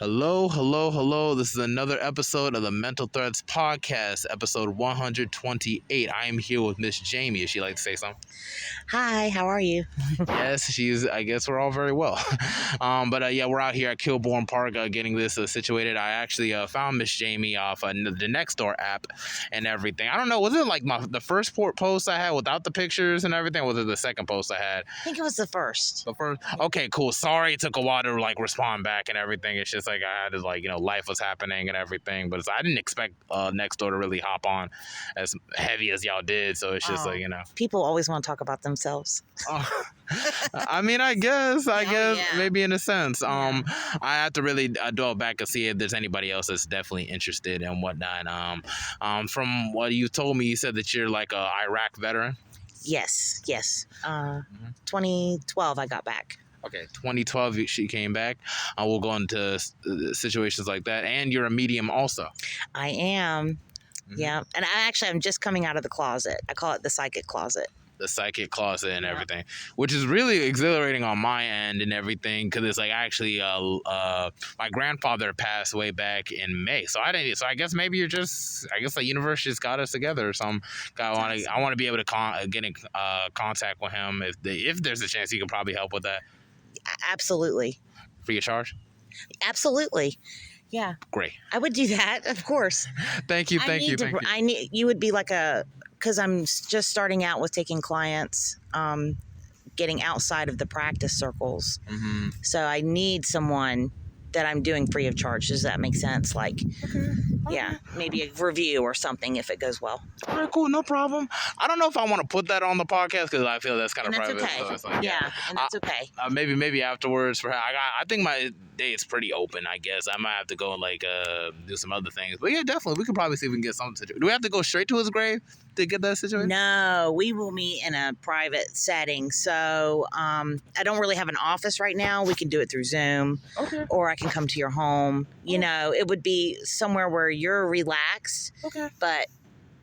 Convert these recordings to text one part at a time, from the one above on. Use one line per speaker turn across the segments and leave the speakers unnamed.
Hello, hello, hello. This is another episode of the Mental Threads Podcast, episode 128. I am here with Miss Jamie. If she'd like to say something.
Hi, how are you?
Yes, I guess we're all very well. But we're out here at Kilbourne Park getting this situated. I actually found Miss Jamie off the Nextdoor app and everything. I don't know, was it like the first post I had without the pictures and everything? Or was it the second post I had?
I think it was the first.
The first? Okay, cool. Sorry it took a while to respond back and everything. It's just I had to life was happening and everything. But I didn't expect Nextdoor to really hop on as heavy as y'all did. So it's just
People always want to talk about themselves.
I mean, I guess
yeah.
maybe in a sense. I have to really dwell back and see if there's anybody else that's definitely interested and whatnot. From what you told me, you said that you're like a Iraq veteran.
Yes. 2012 I got back.
Okay, 2012 she came back. We'll go into situations like that. And you're a medium also.
I am. Mm-hmm. Yeah. And I'm just coming out of the closet. I call it the psychic closet.
The psychic closet and everything, which is really exhilarating on my end and everything, because it's actually my grandfather passed way back in May, so I guess maybe the universe just got us together or something. I want to be able to get in contact with him if there's a chance he can probably help with that.
Absolutely.
Free of charge?
Absolutely. Yeah.
Great.
I would do that, of course.
Thank you.
You would be because I'm just starting out with taking clients, getting outside of the practice circles. Mm-hmm. So I need someone that I'm doing free of charge. Does that make sense? Maybe a review or something if it goes well.
All right, cool, no problem. I don't know if I want to put that on the podcast because I feel that's kind of private.
Okay.
So it's
and that's okay.
Maybe afterwards. I think my day is pretty open. I guess I might have to go and do some other things. But yeah, definitely, we could probably see if we can get something. Do we have to go straight to his grave to get that situation?
No, we will meet in a private setting. So I don't really have an office right now. We can do it through Zoom, or I can come to your home. It would be somewhere where you're relaxed, but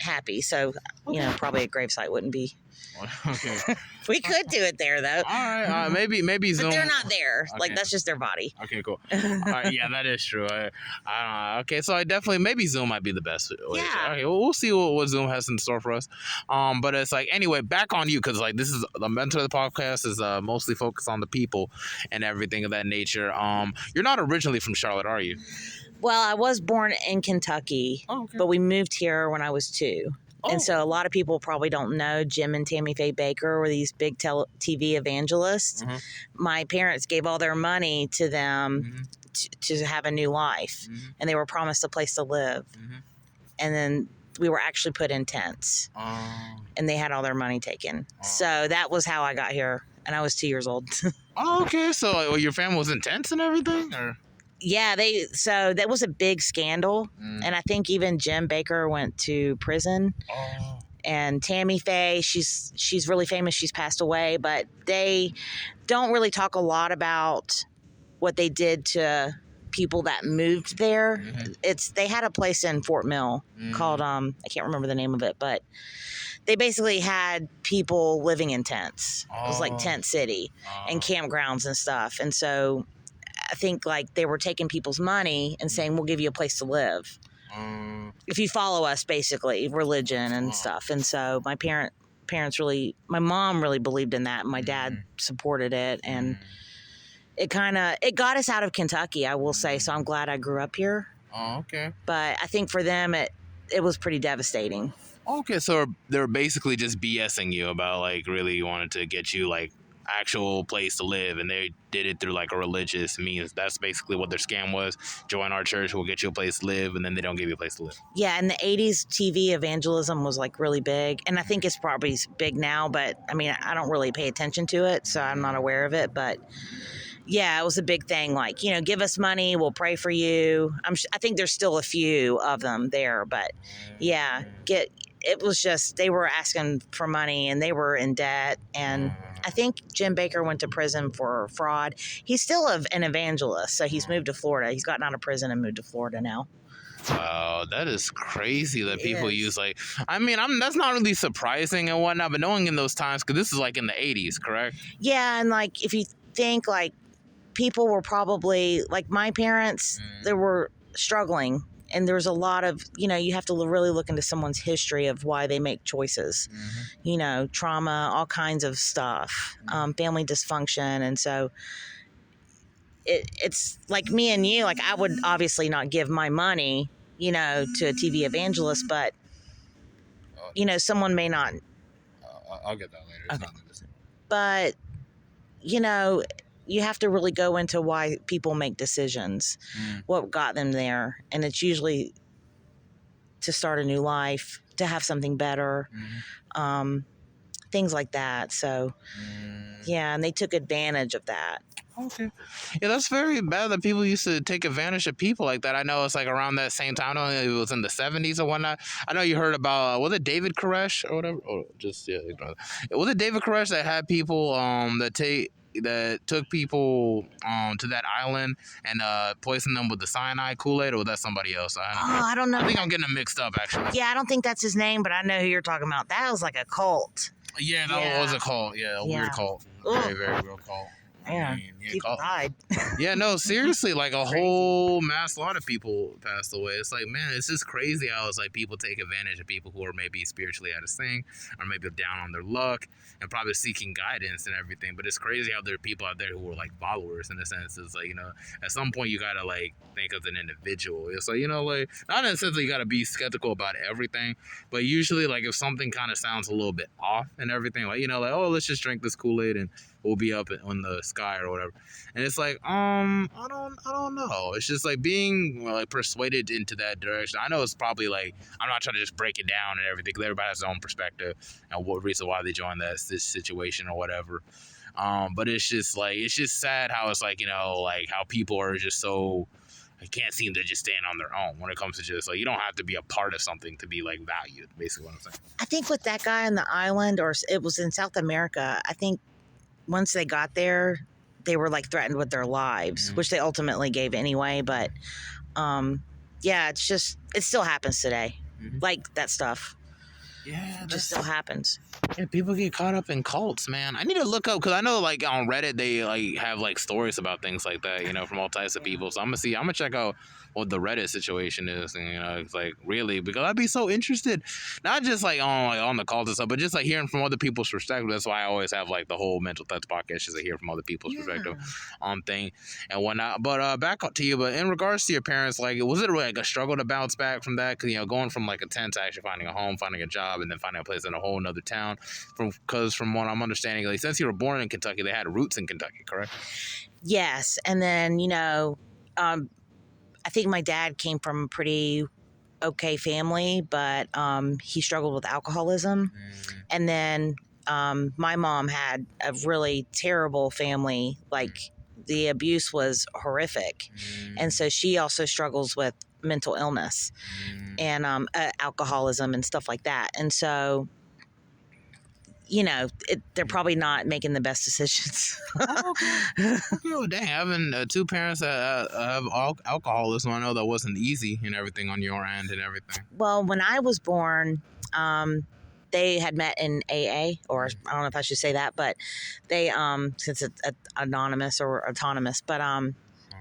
happy. So, probably a gravesite wouldn't be.
Okay.
We could do it there, though.
All right. Maybe Zoom.
But they're not there.
Okay.
That's just their body.
Okay, cool. All right, yeah, that is true. Okay, so maybe Zoom might be the best way.
Yeah.
Okay, well, we'll see what Zoom has in store for us. But it's anyway, back on you, because this is the Mentor of the podcast is mostly focused on the people and everything of that nature. You're not originally from Charlotte, are you?
Well, I was born in Kentucky, but we moved here when I was 2. And so a lot of people probably don't know Jim and Tammy Faye Baker were these big TV evangelists. Mm-hmm. My parents gave all their money to them to have a new life. Mm-hmm. And they were promised a place to live. Mm-hmm. And then we were actually put in tents. And they had all their money taken. So that was how I got here. And I was 2 years old.
Okay. So your family was in tents and everything? Or?
Yeah, so that was a big scandal. And I think even Jim Baker went to prison. And Tammy Faye, she's really famous. She's passed away, but they don't really talk a lot about what they did to people that moved there. Mm-hmm. They had a place in Fort Mill called I can't remember the name of it, but they basically had people living in tents. It was like Tent City and campgrounds and stuff. And so I think they were taking people's money and saying, we'll give you a place to live. If you follow us, basically, religion and stuff. And so my my mom really believed in that. And my dad supported it. And it got us out of Kentucky, I will say. So I'm glad I grew up here.
Oh, okay.
But I think for them, it was pretty devastating. Okay,
so they're basically just BSing you about really wanted to get you actual place to live, and they did it through a religious means. That's basically what their scam was. Join our church, we'll get you a place to live, and then they don't give you a place to live.
Yeah, in the 80s, TV evangelism was really big, and I think it's probably big now, but I mean, I don't really pay attention to it, so I'm not aware of it, but yeah, it was a big thing. Give us money, we'll pray for you. I think there's still a few of them there, but yeah, it was just, they were asking for money and they were in debt. And I think Jim Baker went to prison for fraud. He's still an evangelist. So he's moved to Florida. He's gotten out of prison and moved to Florida now.
Wow, that is crazy that people use that's not really surprising and whatnot, but knowing in those times, because this is in the 80s, correct?
Yeah. And if you think people were probably like my parents. They were struggling, and there's a lot of, you have to really look into someone's history of why they make choices. Trauma, all kinds of stuff, family dysfunction, and so it's like me and you. Like I would obviously not give my money, to a TV evangelist, but someone may not.
I'll get that later.
Okay. But you have to really go into why people make decisions, what got them there, and it's usually to start a new life, to have something better, things like that. So yeah, and they took advantage of that.
Okay. Yeah, that's very bad that people used to take advantage of people like that. I know it's like around that same time. I don't know if it was in the 70s or whatnot. I know you heard about, was it David Koresh or whatever? Oh, just, yeah. Was it David Koresh that had people that took people to that island and poisoned them with the cyanide Kool-Aid, or was that somebody else?
I don't know.
I think I'm getting them mixed up, actually.
Yeah, I don't think that's his name, but I know who you're talking about. That was like a cult.
Yeah, that was a cult. Yeah, weird cult. Very, very real cult.
Yeah, people died.
Yeah, no, seriously, like a whole lot of people passed away. It's like, man, it's just crazy how it's like people take advantage of people who are maybe spiritually out of sync or maybe down on their luck and probably seeking guidance and everything. But it's crazy how there are people out there who are like followers in a sense. It's like, at some point you gotta like think as an individual. It's like, like not in the sense that you gotta be skeptical about everything, but usually like if something kind of sounds a little bit off and everything, like, like, oh, let's just drink this Kool-Aid and we'll be up on the sky or whatever. And it's like, I don't know. It's just like being like persuaded into that direction. I know it's probably like, I'm not trying to just break it down and everything, because everybody has their own perspective and what reason why they joined this situation or whatever. But it's just sad how it's like, like how people are just so, I can't seem to just stand on their own when it comes to just like, you don't have to be a part of something to be like valued, basically what I'm saying.
I think with that guy on the island, or it was in South America, I think once they got there, they were like threatened with their lives, which they ultimately gave anyway. But yeah, it still happens today. Like that stuff. Yeah, it just still happens.
Yeah, people get caught up in cults, man. I need to look up, because I know like on Reddit they like have like stories about things like that, from all types of people. So I'm gonna check out what the Reddit situation is, and it's like really, because I'd be so interested, not just like on the cult and stuff, but just like hearing from other people's perspective. That's why I always have like the whole Mental Threats podcast, just to hear from other people's perspective on thing and whatnot. But back up to you. But in regards to your parents, like, was it like a struggle to bounce back from that? Because going from like a tent to actually finding a home, finding a job, and then finding a place in a whole another town. Because from what I'm understanding, like since you were born in Kentucky, they had roots in Kentucky, correct?
Yes, and then I think my dad came from a pretty okay family, but he struggled with alcoholism. And then my mom had a really terrible family. Like the abuse was horrific. And so she also struggles with mental illness and alcoholism and stuff like that. And so, they're probably not making the best decisions.
Okay, well, dang, having two parents that have alcoholism, I know that wasn't easy and everything on your end and everything.
Well, when I was born, they had met in AA, or I don't know if I should say that, but they, since it's anonymous or autonomous, but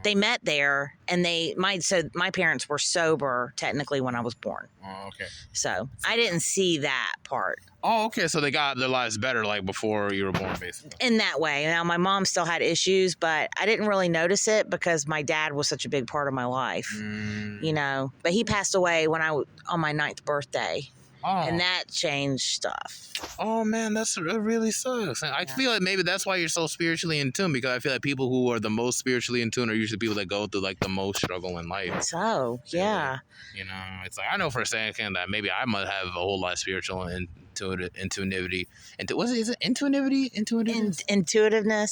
they met there, and my parents were sober technically when I was born.
Oh, okay.
So I didn't see that part.
Oh, okay. So they got their lives better like before you were born, basically.
In that way. Now, my mom still had issues, but I didn't really notice it because my dad was such a big part of my life, But he passed away on my 9th birthday. Oh. And that changed stuff.
Oh, man, that really sucks. I feel like maybe that's why you're so spiritually in tune, because I feel like people who are the most spiritually in tune are usually people that go through like the most struggle in life.
So, yeah.
It's like I know for a second that maybe I might have a whole lot of spiritual intuitivity. Is it intuitivity?
Intuitiveness.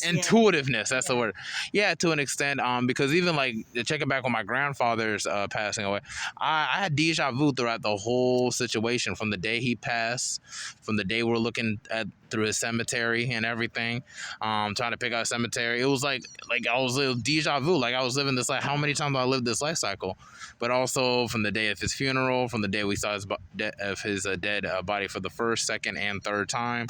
Intuitiveness, that's the word. Yeah, to an extent. Because even like checking back on my grandfather's passing away, I had deja vu throughout the whole situation, from the day he passed, from the day we're looking at through his cemetery and everything, trying to pick out a cemetery. It was like I was deja vu, like I was living this life. How many times have I lived this life cycle? But also from the day of his funeral, from the day we saw his dead body for the first first, second, and third time.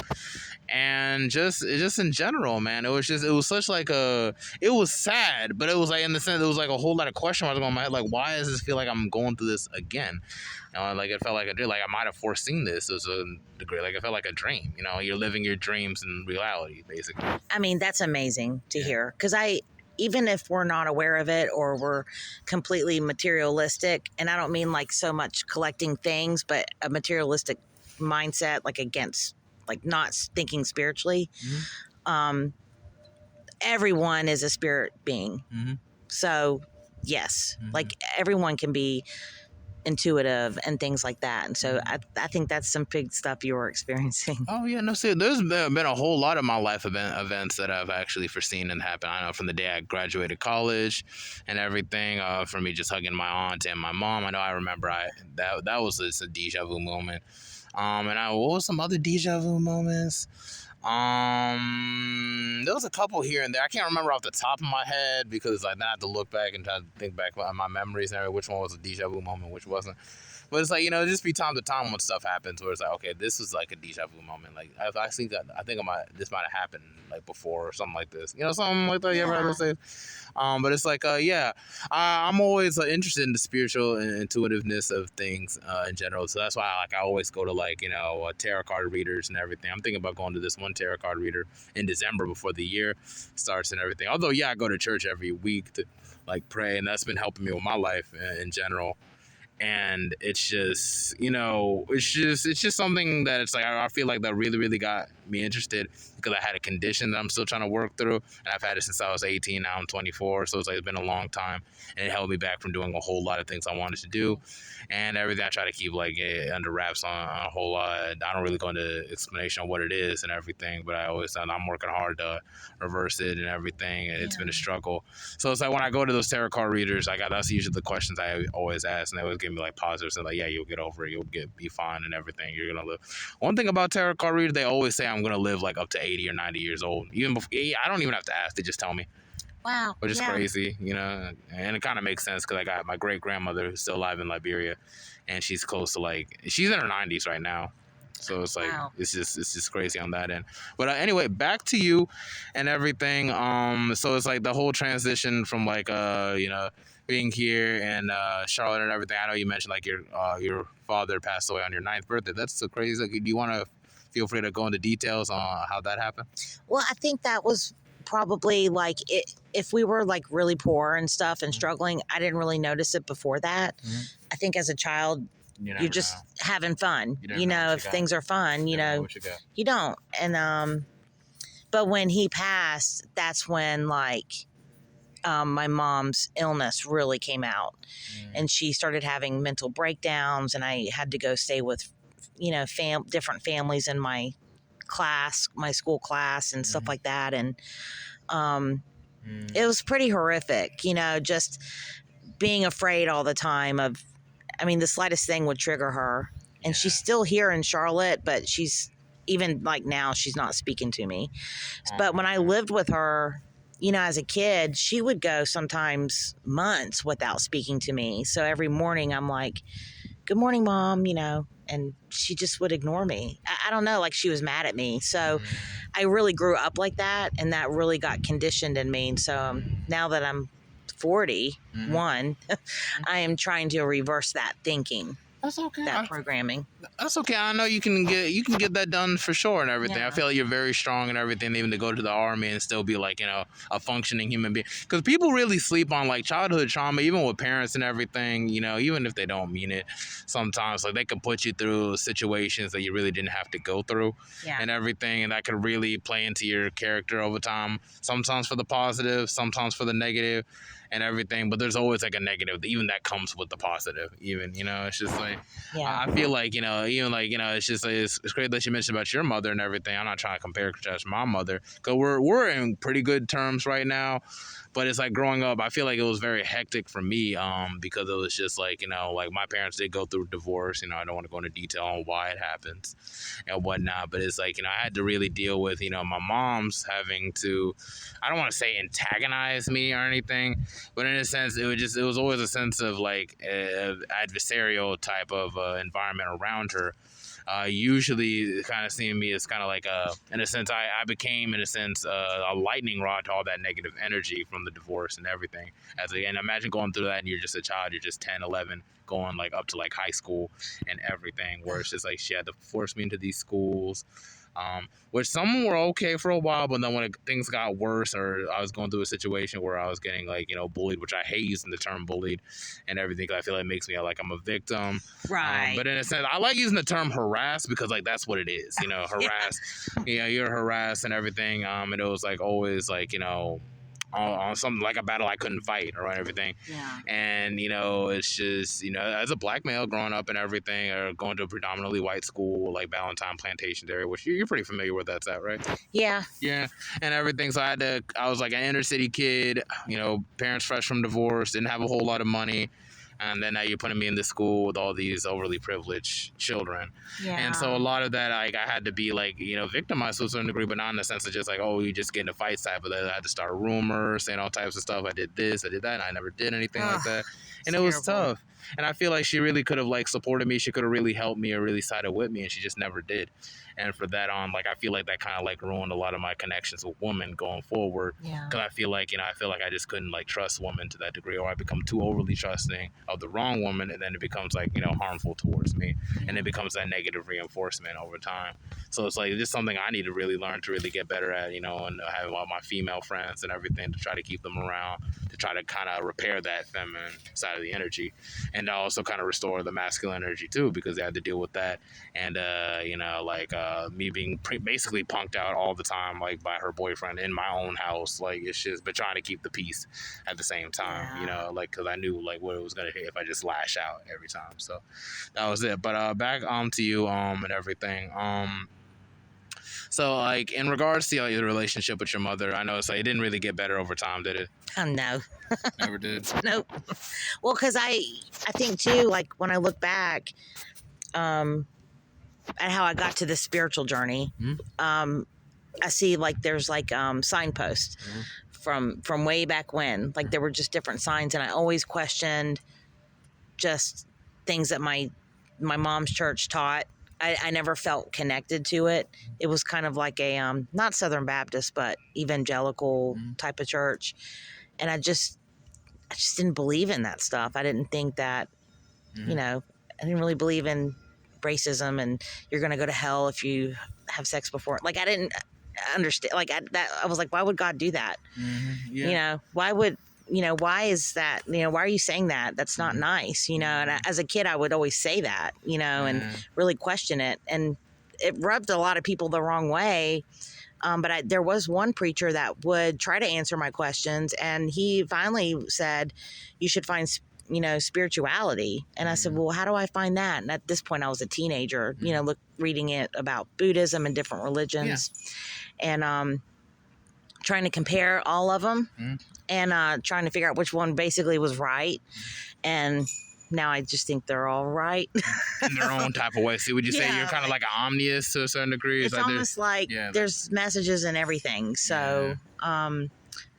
And just in general, man, it was such like it was sad, but it was like in the sense it was like a whole lot of question marks going in my head, like why does this feel like I'm going through this again? Like it felt like I might have foreseen this. It was a degree, like it felt like a dream. You're living your dreams in reality, basically.
I mean, that's amazing to hear, because even if we're not aware of it or we're completely materialistic, and I don't mean like so much collecting things, but a materialistic mindset, like against like not thinking spiritually. Everyone is a spirit being. So yes, like everyone can be intuitive and things like that. And so I think that's some big stuff you were experiencing.
Oh yeah, no, see, there's been a whole lot of my life events that I've actually foreseen and happen. I know from the day I graduated college and everything, for me just hugging my aunt and my mom. I remember that was just a deja vu moment. And what was some other deja vu moments? There was a couple here and there. I can't remember off the top of my head because like then I have to look back and try to think back on my memories and which one was a deja vu moment, which wasn't. But it's like, just be time to time when stuff happens where it's like, okay, this was like a deja vu moment. Like I think this might have happened like before or something like this. Something like that. You ever heard this say? But it's like, I'm always interested in the spiritual and intuitiveness of things in general. So that's why I always go to like, tarot card readers and everything. I'm thinking about going to this one tarot card reader in December before the year starts and everything. Although, yeah, I go to church every week to like pray, and that's been helping me with my life in general. And it's just, it's just something that it's like, I feel like that really, really got me interested because I had a condition that I'm still trying to work through. And I've had it since I was 18. Now I'm 24. So it's like, it's been a long time and it held me back from doing a whole lot of things I wanted to do. And everything I try to keep like under wraps on a whole lot. I don't really go into explanation on what it is and everything, but I always said I'm working hard to reverse it and everything. And it's been a struggle. So it's like when I go to those tarot card readers, that's usually the questions I always ask, and they always give me like positives and like, yeah, you'll get over it, be fine and everything. You're gonna live. One thing about tarot card readers, they always say I'm gonna live like up to 80 or 90 years old. Even before, I don't even have to ask; they just tell me.
Wow,
which is crazy, and it kind of makes sense because I got my great grandmother who's still alive in Liberia, and she's close to she's in her 90s right now. So it's like it's just crazy on that end. But anyway, back to you and everything. So it's like the whole transition from being here and Charlotte and everything. I know you mentioned like your father passed away on your 9th birthday. That's so crazy. Like, do you want to feel free to go into details on how that happened?
Well, I think that was probably like if we were like really poor and stuff and struggling, I didn't really notice it before that. I think as a child, you're just having fun. If things are fun, you don't. And but when he passed, that's when my mom's illness really came out, and she started having mental breakdowns, and I had to go stay with different families in my school class and stuff like that. And it was pretty horrific, just being afraid all the time of, the slightest thing would trigger her. And she's still here in Charlotte, but she's even like now she's not speaking to me. But when I lived with her, as a kid, she would go sometimes months without speaking to me. So every morning I'm like, good morning, Mom, and she just would ignore me. I don't know, like she was mad at me. So I really grew up like that, and that really got conditioned in me. And so now that I'm 41, I am trying to reverse that thinking.
That's okay.
That programming.
That's okay. I know you can get that done for sure and everything. I feel like you're very strong and everything, even to go to the army and still be like, a functioning human being. Because people really sleep on like childhood trauma, even with parents and everything, even if they don't mean it sometimes. Like they could put you through situations that you really didn't have to go through and everything. And that could really play into your character over time. Sometimes for the positive, sometimes for the negative and everything, but there's always like a negative, even that comes with the positive, even, it's just like, I feel like, even like, it's just like, it's great that you mentioned about your mother and everything. I'm not trying to compare to my mother, because we're in pretty good terms right now. But it's like growing up, I feel like it was very hectic for me because it was just like, like my parents did go through divorce. I don't want to go into detail on why it happens and whatnot. But it's like, I had to really deal with, my mom's having to, I don't want to say antagonize me or anything, but in a sense, it was always a sense of like adversarial type of environment around her. usually kind of seeing me as kind of like in a sense, I became in a sense a lightning rod to all that negative energy from the divorce and everything. And imagine going through that and you're just a child, you're just 10, 11, going like up to like high school and everything, where it's just like she had to force me into these schools. Which some were okay for a while, but then when things got worse, or I was going through a situation where I was getting like, bullied, which I hate using the term bullied and everything, 'cause I feel like it makes me like I'm a victim.
Right.
But in a sense, I like using the term harass because like that's what it is, harass. You're harassed and everything. And it was like always like, on something like a battle I couldn't fight or everything.
Yeah.
And, it's just, as a black male growing up and everything, or going to a predominantly white school, like Valentine Plantation area, which you're pretty familiar with that's at, right?
Yeah.
Yeah. And everything. So I was like an inner city kid, parents fresh from divorce, didn't have a whole lot of money. And then now you're putting me in this school with all these overly privileged children.
Yeah.
And so a lot of that, I had to be like, victimized to a certain degree, but not in the sense of just like, oh, you just get into fights type of that. I had to start rumors, saying all types of stuff. I did this, I did that, and I never did anything like that. And it was tough. And I feel like she really could have like supported me. She could have really helped me or really sided with me, and she just never did. And for that like, I feel like that kind of like ruined a lot of my connections with women going forward.
Yeah.
Because I feel like, I just couldn't like trust women to that degree, or I become too overly trusting of the wrong woman, and then it becomes like, harmful towards me. And it becomes that negative reinforcement over time. So it's like just something I need to really learn to really get better at, and having all my female friends and everything to try to keep them around, to try to kind of repair that feminine side of the energy, and also kind of restore the masculine energy too, because they had to deal with that. And, me being basically punked out all the time, like by her boyfriend in my own house. Like it's just, but trying to keep the peace at the same time, because I knew like what it was going to hit if I just lash out every time. So that was it. But back to you and everything. So like in regards to your relationship with your mother, I know it's like it didn't really get better over time, did it?
No.
Never did.
Nope. Well, because I think too, like when I look back, at how I got to this spiritual journey, I see like there's like signposts from way back when, like there were just different signs, and I always questioned just things that my mom's church taught. I never felt connected to it. It was kind of like a not Southern Baptist, but evangelical type of church, and I just didn't believe in that stuff. I didn't think that, I didn't really believe in racism and you're going to go to hell if you have sex before. Like I didn't understand. Like I was like, why would God do that? Why would, why is that? Why are you saying that? That's not nice. And as a kid, I would always say that, and really question it. And it rubbed a lot of people the wrong way. But there was one preacher that would try to answer my questions, and he finally said, you should find spirituality. And I said, well, how do I find that? And at this point I was a teenager, reading it about Buddhism and different religions, and trying to compare all of them, and trying to figure out which one basically was right. And now I just think they're all right.
In their own type of way. See, would you say you're kind of like an omnius to a certain degree?
It's like almost like there's messages in everything. So, but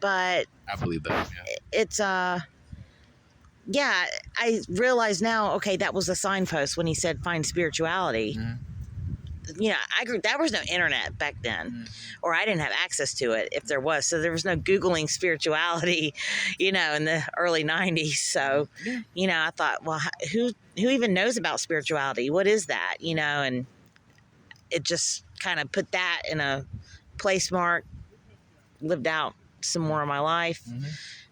I believe that.
It's I realize now, okay, that was a signpost when he said find spirituality. I grew, there was no internet back then, or I didn't have access to it if there was. So there was no Googling spirituality, in the early 90s. So, I thought, well, who even knows about spirituality? What is that? And it just kind of put that in a place mark, lived out some more of my life,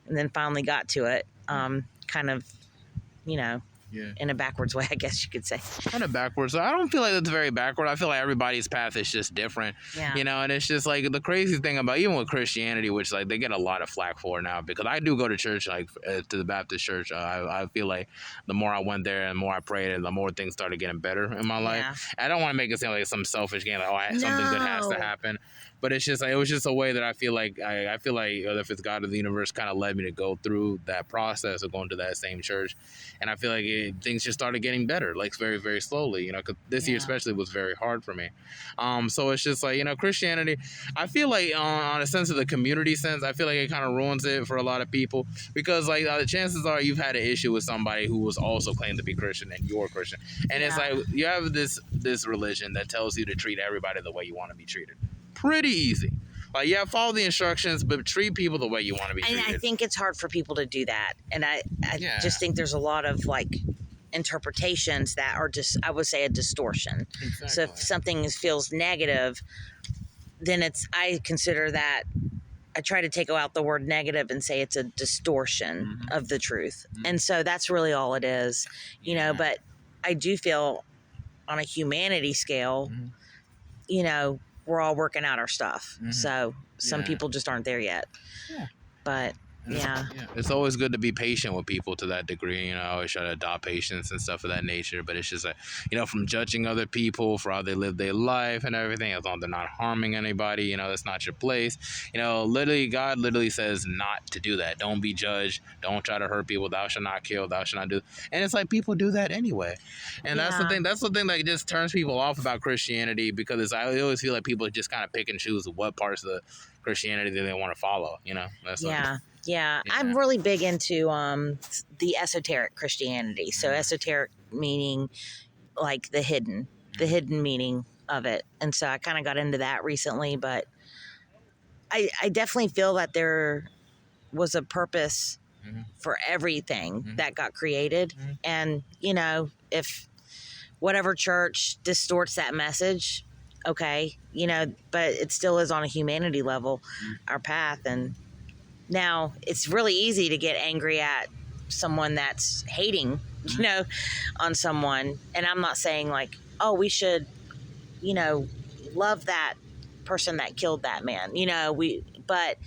and then finally got to it. Kind of, in a backwards way, I guess you could say.
Kind of backwards. I don't feel like that's very backward. I feel like everybody's path is just different.
Yeah.
And it's just like the crazy thing about even with Christianity, which like they get a lot of flack for now, because I do go to church, like to the Baptist church. I feel like the more I went there and the more I prayed, and the more things started getting better in my life. I don't want to make it seem like some selfish game, like something good has to happen. But it's just like it was just a way that I feel like if it's God of the universe kind of led me to go through that process of going to that same church, and I feel like things just started getting better, like very, very slowly. 'Cause this year especially was very hard for me. So it's just like, Christianity, I feel like on a sense of the community sense, I feel like it kind of ruins it for a lot of people, because like the chances are you've had an issue with somebody who was also claimed to be Christian and you're Christian, and it's like you have this religion that tells you to treat everybody the way you want to be treated. Pretty easy. Like, follow the instructions, but treat people the way you want to be treated.
And I think it's hard for people to do that. And I just think there's a lot of like interpretations that are just, I would say, a distortion.
Exactly.
So if something feels negative, then I consider that, I try to take out the word negative and say it's a distortion of the truth. And so that's really all it is, but I do feel on a humanity scale, we're all working out our stuff. So some people just aren't there yet.
Yeah.
But yeah.
It's always good to be patient with people to that degree. I always try to adopt patience and stuff of that nature. But it's just like, from judging other people for how they live their life and everything, as long as they're not harming anybody, that's not your place. Literally, God literally says not to do that. Don't be judged. Don't try to hurt people. Thou shalt not kill. Thou shalt not do. And it's like people do that anyway. And that's the thing. That's the thing that just turns people off about Christianity, because I always feel like people just kind of pick and choose what parts of the Christianity that they want to follow. That's
Yeah, I'm really big into the esoteric Christianity. So esoteric meaning like the hidden meaning of it. And so I kind of got into that recently, but I definitely feel that there was a purpose for everything that got created. And, if whatever church distorts that message, okay, but it still is on a humanity level, our path. And now, it's really easy to get angry at someone that's hating, on someone. And I'm not saying like, oh, we should, love that person that killed that man, but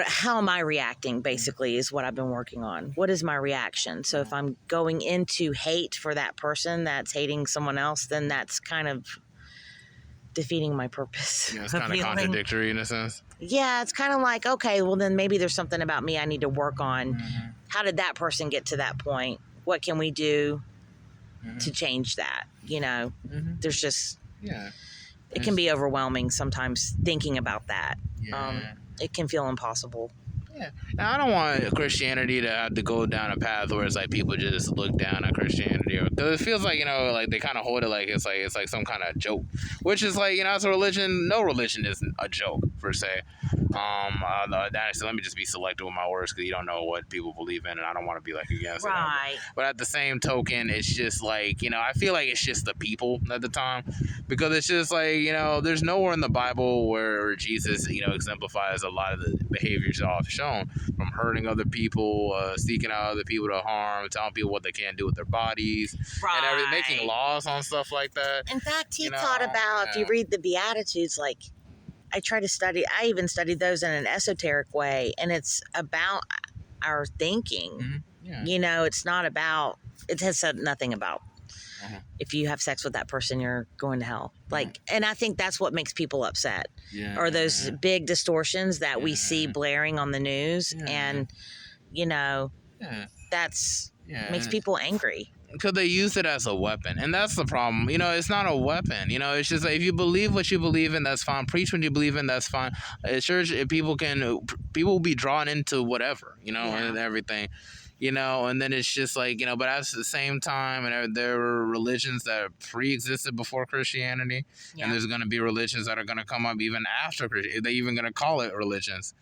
how am I reacting, basically, is what I've been working on. What is my reaction? So if I'm going into hate for that person that's hating someone else, then that's kind of defeating my purpose.
It's kind of contradictory in a sense.
Yeah, it's kind of like, okay, well then maybe there's something about me I need to work on. How did that person get to that point? What can we do to change that? There's just, it can be overwhelming sometimes thinking about that. It can feel impossible.
Yeah. Now, I don't want Christianity to have to go down a path where it's like people just look down at Christianity, because it feels like, like they kind of hold it like it's like some kind of joke, which is like, as a religion, no religion is a joke per se. Honestly, let me just be selective with my words, because you don't know what people believe in, and I don't want to be like against it. But at the same token, it's just like, I feel like it's just the people at the time, because it's just like, there's nowhere in the Bible where Jesus, exemplifies a lot of the behaviors off shown, from hurting other people, seeking out other people to harm, telling people what they can't do with their bodies, and everything, making laws on stuff like that.
In fact, he taught about, if you read the Beatitudes, like, I even studied those in an esoteric way, and it's about our thinking. It's not about, it has said nothing about if you have sex with that person, you're going to hell. Like, and I think that's what makes people upset, or those big distortions that we see blaring on the news. And, that's makes people angry.
Because they use it as a weapon, and that's the problem. It's not a weapon. It's just like, if you believe what you believe in, that's fine. Preach what you believe in, that's fine. Church, people will be drawn into whatever, and everything, and then it's just like, but at the same time, and there were religions that pre-existed before Christianity, and there's going to be religions that are going to come up even after Christianity. They're even going to call it religions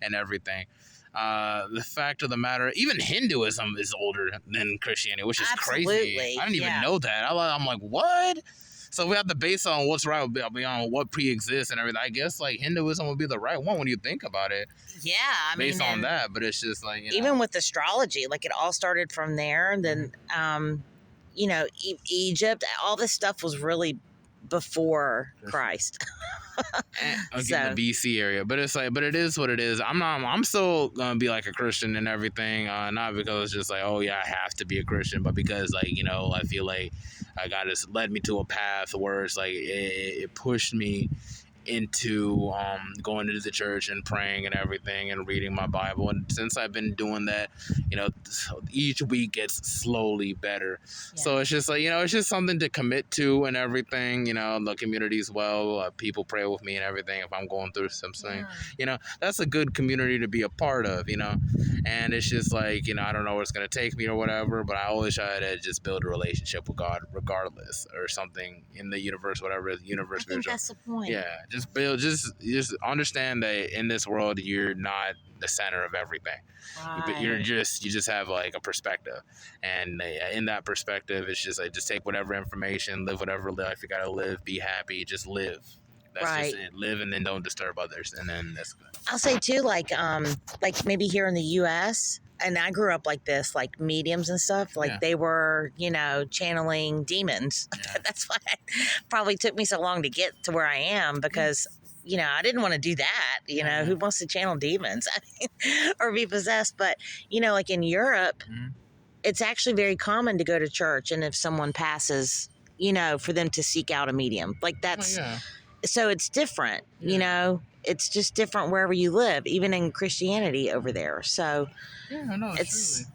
and everything. The fact of the matter, even Hinduism is older than Christianity, which is crazy. I didn't even know that. I'm like, what? So we have to base on what's right beyond what pre-exists and everything. I guess like Hinduism would be the right one when you think about it.
Yeah,
based on that, but it's just like,
even with astrology, like it all started from there. And then, Egypt, all this stuff was really before Christ.
Again, the BC area, but it's like, but it is what it is. I'm still gonna be like a Christian and everything, not because it's just like, oh yeah, I have to be a Christian, but because like, I feel like God has led me to a path where it's like it pushed me into going into the church and praying and everything and reading my Bible. And since I've been doing that, each week gets slowly better.
Yeah.
So it's just like, it's just something to commit to and everything. The community's well, people pray with me and everything if I'm going through something. That's a good community to be a part of, and it's just like, I don't know where it's going to take me or whatever, but I always try to just build a relationship with God regardless, or something in the universe, whatever the universe.
I think that's the point.
Yeah, just understand that in this world you're not the center of everything.
Right.
You just have like a perspective, and in that perspective, it's just like, just take whatever information, live whatever life you gotta live, be happy, just live. That's
Right.
just it. Live, and then don't disturb others, and then that's good.
I'll say too, like maybe here in the U.S., and I grew up like this, like mediums and stuff, like they were, channeling demons.
Yeah.
That's why it probably took me so long to get to where I am, because, I didn't want to do that. Who wants to channel demons or be possessed? But, like in Europe, it's actually very common to go to church, and if someone passes, for them to seek out a medium. Like that's, so it's different, it's just different wherever you live, even in Christianity over there. So it's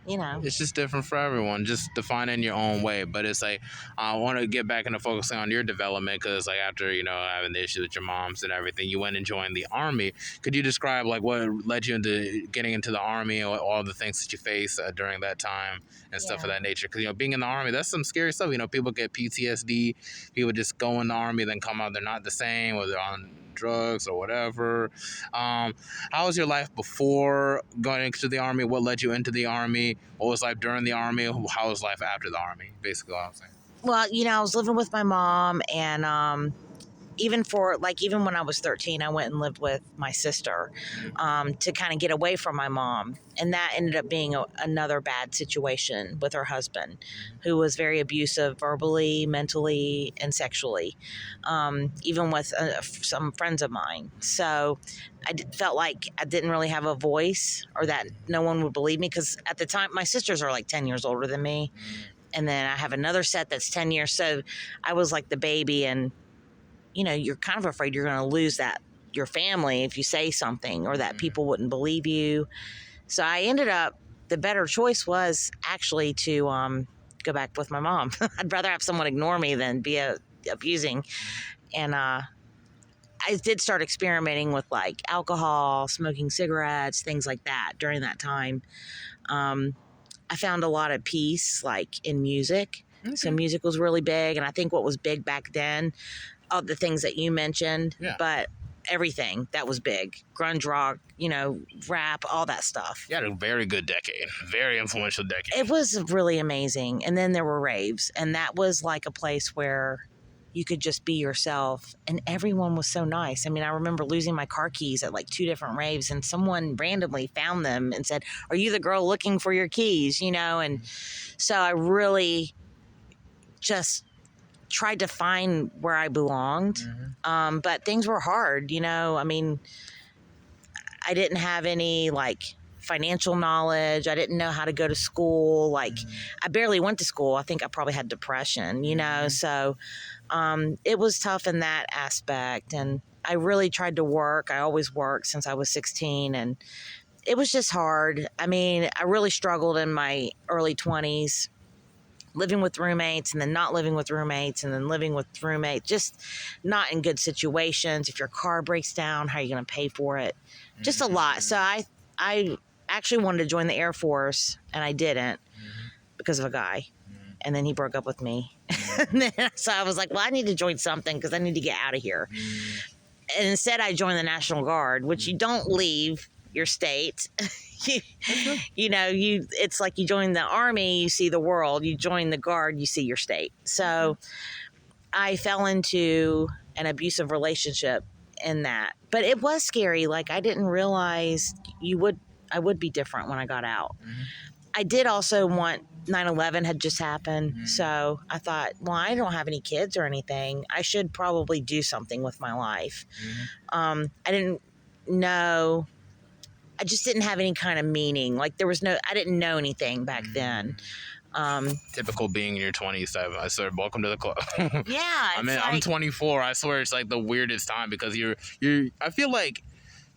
it's just different for everyone. Just define it in your own way. But it's like, I want to get back into focusing on your development, because like after having the issue with your moms and everything, you went and joined the Army. Could you describe like what led you into getting into the Army, and all the things that you faced during that time and stuff of that nature? Because being in the Army, that's some scary stuff. People get PTSD. People just go in the Army, then come out, they're not the same, or they're on drugs or whatever. How was your life before going into the Army? What led you into the Army? What was life during the Army? How was life after the Army? Basically what I'm saying.
Well, I was living with my mom, and even when I was 13, I went and lived with my sister to kind of get away from my mom. And that ended up being another bad situation with her husband, who was very abusive verbally, mentally, and sexually, even with some friends of mine. So I felt like I didn't really have a voice, or that no one would believe me, because at the time, my sisters are like 10 years older than me. And then I have another set that's 10 years. So I was like the baby, and you're kind of afraid you're going to lose your family if you say something, or that people wouldn't believe you. So I ended up, the better choice was actually to go back with my mom. I'd rather have someone ignore me than be abusing. And I did start experimenting with like alcohol, smoking cigarettes, things like that during that time. I found a lot of peace like in music. So music was really big. And I think what was big back then, all the things that you mentioned, but everything that was big, grunge, rock, rap, all that stuff.
You had a very good decade, very influential decade.
It was really amazing. And then there were raves, and that was like a place where you could just be yourself, and everyone was so nice. I mean, I remember losing my car keys at like 2 different raves, and someone randomly found them and said, "Are you the girl looking for your keys?" And so I really just tried to find where I belonged. But things were hard, I mean, I didn't have any like financial knowledge. I didn't know how to go to school. Like I barely went to school. I think I probably had depression, so it was tough in that aspect. And I really tried to work. I always worked since I was 16, and it was just hard. I mean, I really struggled in my early 20s. Living with roommates, and then not living with roommates, and then living with roommates, just not in good situations. If your car breaks down, how are you going to pay for it? Just a lot. So I actually wanted to join the Air Force, and I didn't because of a guy. And then he broke up with me. So I was like, well, I need to join something because I need to get out of here. And instead I joined the National Guard, which you don't leave your state. It's like you join the Army, you see the world. You join the Guard, you see your state. So I fell into an abusive relationship in that. But it was scary. Like I didn't realize I would be different when I got out. I did also want 9/11 had just happened. So I thought, well, I don't have any kids or anything. I should probably do something with my life. I didn't know. I just didn't have any kind of meaning. Like I didn't know anything back then.
Typical being in your 20s. I swear, welcome to the club.
Yeah,
I'm 24. I swear it's like the weirdest time because I feel like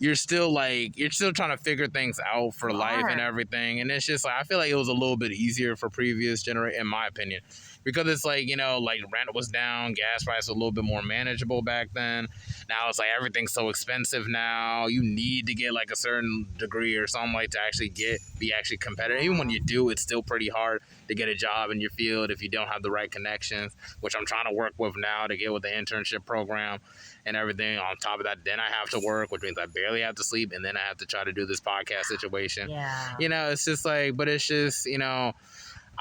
you're still trying to figure things out for life and everything, and it's just like I feel like it was a little bit easier for previous generation, in my opinion, because it's like, you know, like rent was down, gas price was a little bit more manageable back then. Now it's like everything's so expensive now. You need to get like a certain degree or something like to actually be actually competitive. Even when you do, it's still pretty hard to get a job in your field if you don't have the right connections, which I'm trying to work with now to get with the internship program and everything. On top of that, then I have to work, which means I barely have to sleep, and then I have to try to do this podcast situation.
Yeah.
You know, it's just like, but it's just, you know,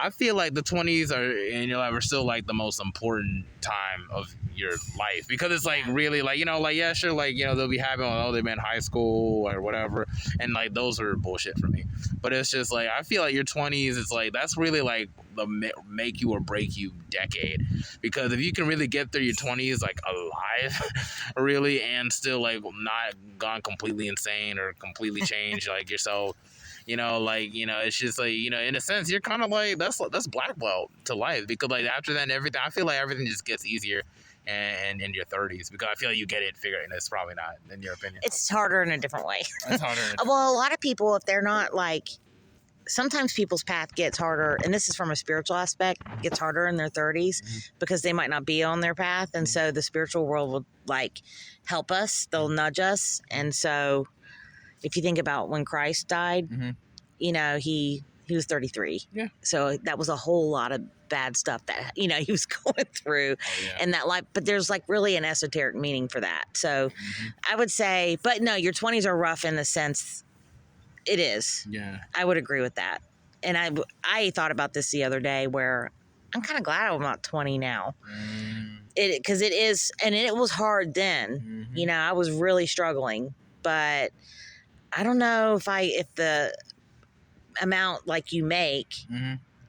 I feel like the 20s are still like the most important time of your life, because it's like really like, you know, like, yeah, sure, like, you know, they'll be happy when, oh, they've been in high school or whatever, and like those are bullshit for me. But it's just like I feel like your 20s, it's like that's really like the make you or break you decade, because if you can really get through your 20s like alive really, and still like not gone completely insane or completely changed like yourself, you know, like, you know, it's just like, you know, in a sense, you're kind of like, that's black belt to life, because like after that and everything, I feel like everything just gets easier and in your 30s, because I feel like you get it figured, and it's probably not, in your opinion.
It's harder in a different way.
It's harder.
Well, a lot of people, if they're not like, sometimes people's path gets harder, and this is from a spiritual aspect, gets harder in their 30s because they might not be on their path, and so the spiritual world will like help us, they'll nudge us. And so if you think about when Christ died, you know, he was 33.
Yeah.
So that was a whole lot of bad stuff that, you know, he was going through in that life. But there's like really an esoteric meaning for that. So I would say, but no, your 20s are rough in the sense it is.
Yeah.
I would agree with that. And I thought about this the other day where I'm kind of glad I'm not 20 now. Because it is, and it was hard then. You know, I was really struggling, but I don't know if the amount like you make,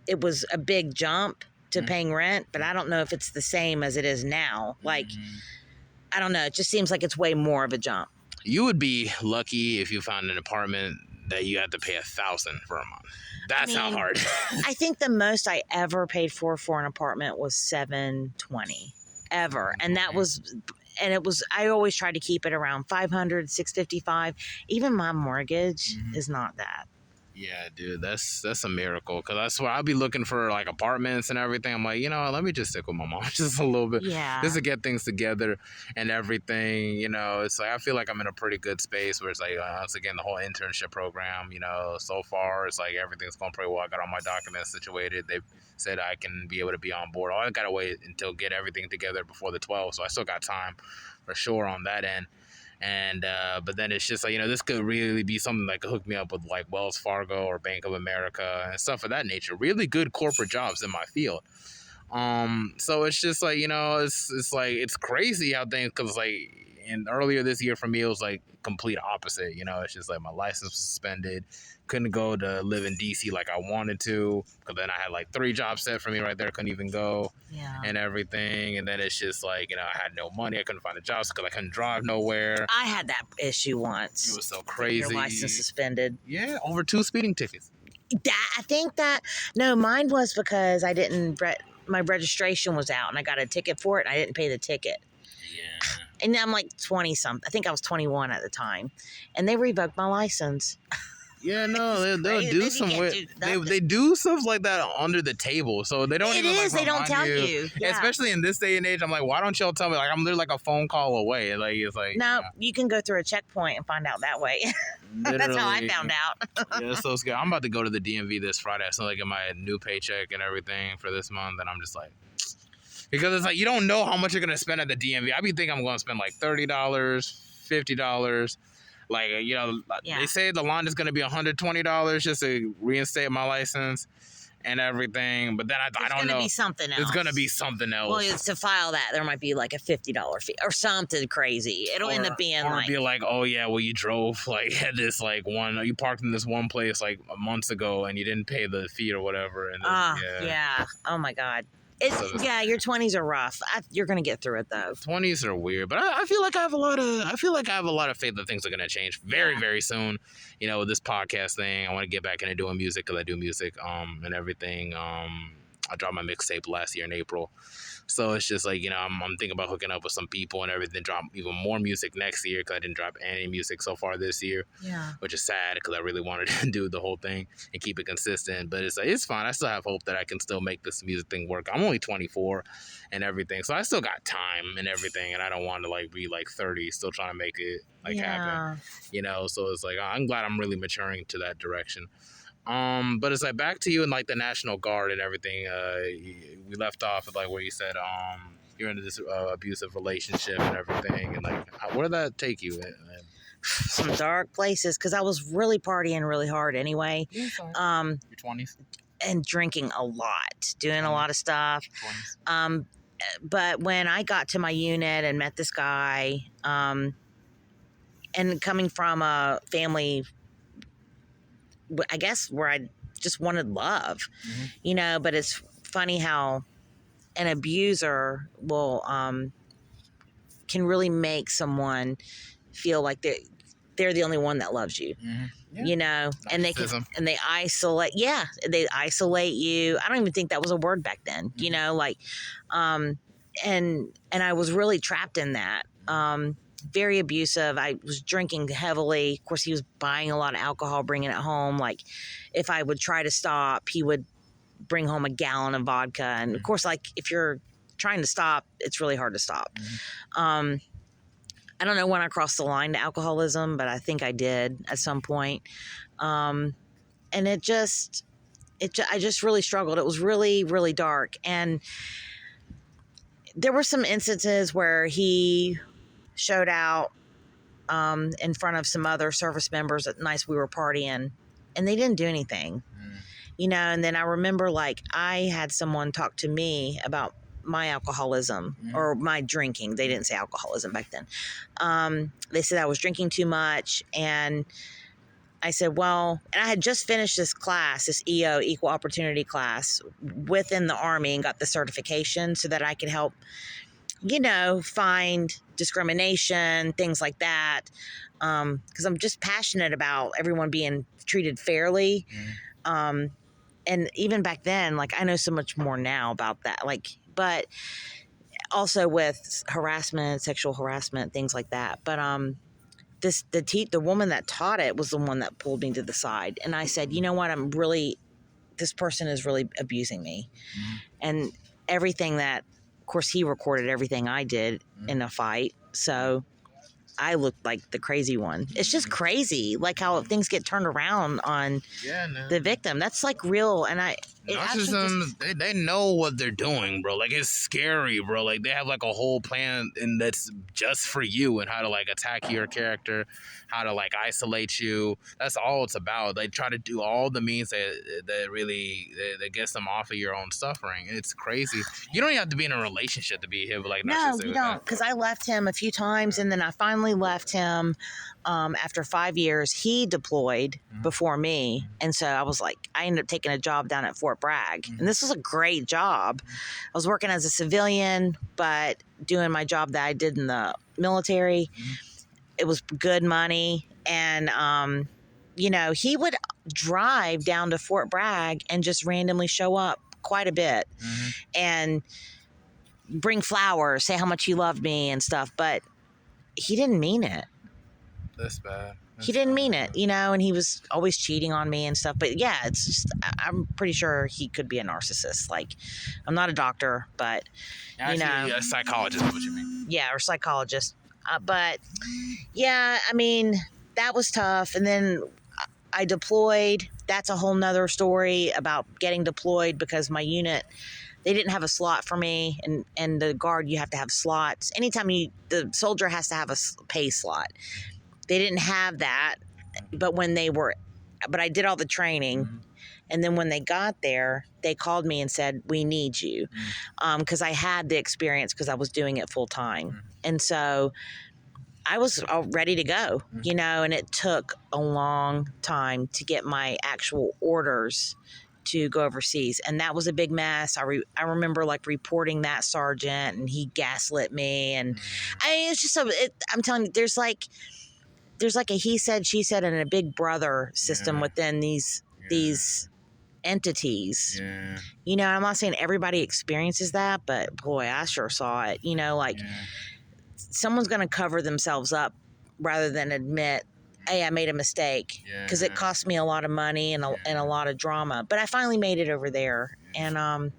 it was a big jump to paying rent, but I don't know if it's the same as it is now. Like, I don't know. It just seems like it's way more of a jump.
You would be lucky if you found an apartment that you had to pay $1,000 for a month. That's not hard.
I think the most I ever paid for an apartment was $720 ever. And that was, and it was, I always tried to keep it around $500, $655. Even my mortgage is not that.
Yeah, dude, that's a miracle, because I swear I'll be looking for like apartments and everything. I'm like, you know, let me just stick with my mom just a little bit, just to get things together and everything. You know, it's like I feel like I'm in a pretty good space where it's like once again the whole internship program. You know, so far it's like everything's going pretty well. I got all my documents situated. They've said I can be able to be on board. I gotta wait until get everything together before the 12th, so I still got time for sure on that end. And but then it's just like, you know, this could really be something that could hook me up with like Wells Fargo or Bank of America and stuff of that nature. Really good corporate jobs in my field. So it's just like, you know, it's like it's crazy how things, because like earlier this year for me it was like complete opposite. You know, it's just like my license was suspended, couldn't go to live in DC like I wanted to, because then I had like 3 jobs set for me right there, couldn't even go and everything. And then it's just like, you know, I had no money, I couldn't find a job because I couldn't drive nowhere.
I had that issue once.
It was so crazy.
Your license suspended.
Yeah, over 2 speeding tickets.
I think that, no, mine was because I didn't, my registration was out and I got a ticket for it and I didn't pay the ticket.
Yeah.
And I'm like 20 something. I think I was 21 at the time. And they revoked my license.
Yeah, no, they'll do some they do stuff like that under the table, so they don't.
They don't tell you. Yeah.
Especially in this day and age, I'm like, why don't y'all tell me? Like, I'm literally like a phone call away. Like, it's like
no, you can go through a checkpoint and find out that way. That's how I found out.
Yeah, it's so scary. I'm about to go to the DMV this Friday, so like get my new paycheck and everything for this month, and I'm just like, because it's like you don't know how much you're gonna spend at the DMV. I be thinking I'm gonna spend like $30, $50. Like, you know, they say the line is going to be $120 just to reinstate my license and everything. But then I don't know.
It's going to be something else.
It's going to be something else.
Well, to file that, there might be like a $50 fee or something crazy. It'll end up being
or be like, oh, yeah, well, you drove like at this like you parked in this one place like months ago and you didn't pay the fee or whatever. And
yeah. Oh, my God. Yeah, your 20s are rough. You're gonna get through it though.
20s are weird, but I feel like I have a lot of faith that things are gonna change very soon. With this podcast thing, I want to get back into doing music because I do music and everything. I dropped my mixtape last year in April. So it's just like, I'm thinking about hooking up with some people and everything, drop even more music next year because I didn't drop any music so far this year.
Yeah.
Which is sad because I really wanted to do the whole thing and keep it consistent. But it's fine. I still have hope that I can still make this music thing work. I'm only 24 and everything. So I still got time and everything. And I don't want to be 30, still trying to make it happen. So it's like, I'm glad I'm really maturing to that direction. But it's like back to you in the National Guard and everything. We left off at where you said you're into this abusive relationship and everything, and where did that take you?
Some dark places because I was really partying really hard anyway.
Your 20s
and drinking a lot, doing a lot of stuff. 20s. But when I got to my unit and met this guy, and coming from a family, I guess, where I just wanted love, but it's funny how an abuser will can really make someone feel like they're the only one that loves you.
Yeah.
And they isolate you. I don't even think that was a word back then. And I was really trapped in that. Very abusive. I was drinking heavily. Of course, he was buying a lot of alcohol, bringing it home. If I would try to stop, he would bring home a gallon of vodka. And of course, if you're trying to stop, it's really hard to stop. I don't know when I crossed the line to alcoholism, but I think I did at some point. And I just really struggled. It was really, really dark. And there were some instances where he showed out in front of some other service members at nights we were partying, and they didn't do anything. And then I remember I had someone talk to me about my alcoholism or my drinking. They didn't say alcoholism back then. They said I was drinking too much, and I said, well, and I had just finished this class, this EO, Equal Opportunity class, within the Army, and got the certification so that I could help find discrimination, things like that. Because I'm just passionate about everyone being treated fairly. And even back then, I know so much more now about that. But also with harassment, sexual harassment, things like that. But the woman that taught it was the one that pulled me to the side. And I said, you know what? This person is really abusing me. And everything that, of course, he recorded everything I did in a fight. So I looked like the crazy one. It's just crazy, how things get turned around on the victim. That's real. And
narcissism, they know what they're doing, bro. It's scary, bro. They have a whole plan, and that's just for you, and how to attack your character, how to isolate you. That's all it's about. They try to do all the means that really that gets them off of your own suffering. And it's crazy. You don't even have to be in a relationship to be hit with
no, you don't. Because I left him a few times, and then I finally left him after 5 years. He deployed before me, and so I ended up taking a job down at Fort Bragg, and this was a great job. I was working as a civilian, but doing my job that I did in the military. It was good money, and he would drive down to Fort Bragg and just randomly show up quite a bit, and bring flowers, say how much he loved me and stuff, but he didn't mean it.
That's bad.
He didn't mean it, and he was always cheating on me and stuff. But yeah, it's just, I'm pretty sure he could be a narcissist. I'm not a doctor, but,
actually, a psychologist is what you mean.
Yeah, or psychologist. But yeah, I mean, that was tough. And then I deployed. That's a whole nother story about getting deployed because my unit, they didn't have a slot for me. And the Guard, you have to have slots. Anytime the soldier has to have a pay slot. They didn't have that, but I did all the training. And then when they got there, they called me and said, we need you. Because I had the experience because I was doing it full time. And so I was all ready to go, and it took a long time to get my actual orders to go overseas, and that was a big mess. I remember like reporting that sergeant, and he gaslit me, and I mean, it's just I'm telling you, there's like a he said, she said, and a big brother system within these entities. You know, I'm not saying everybody experiences that, but boy, I sure saw it. You know, like someone's going to cover themselves up rather than admit, hey, I made a mistake, because it cost me a lot of money and a lot of drama. But I finally made it over there, and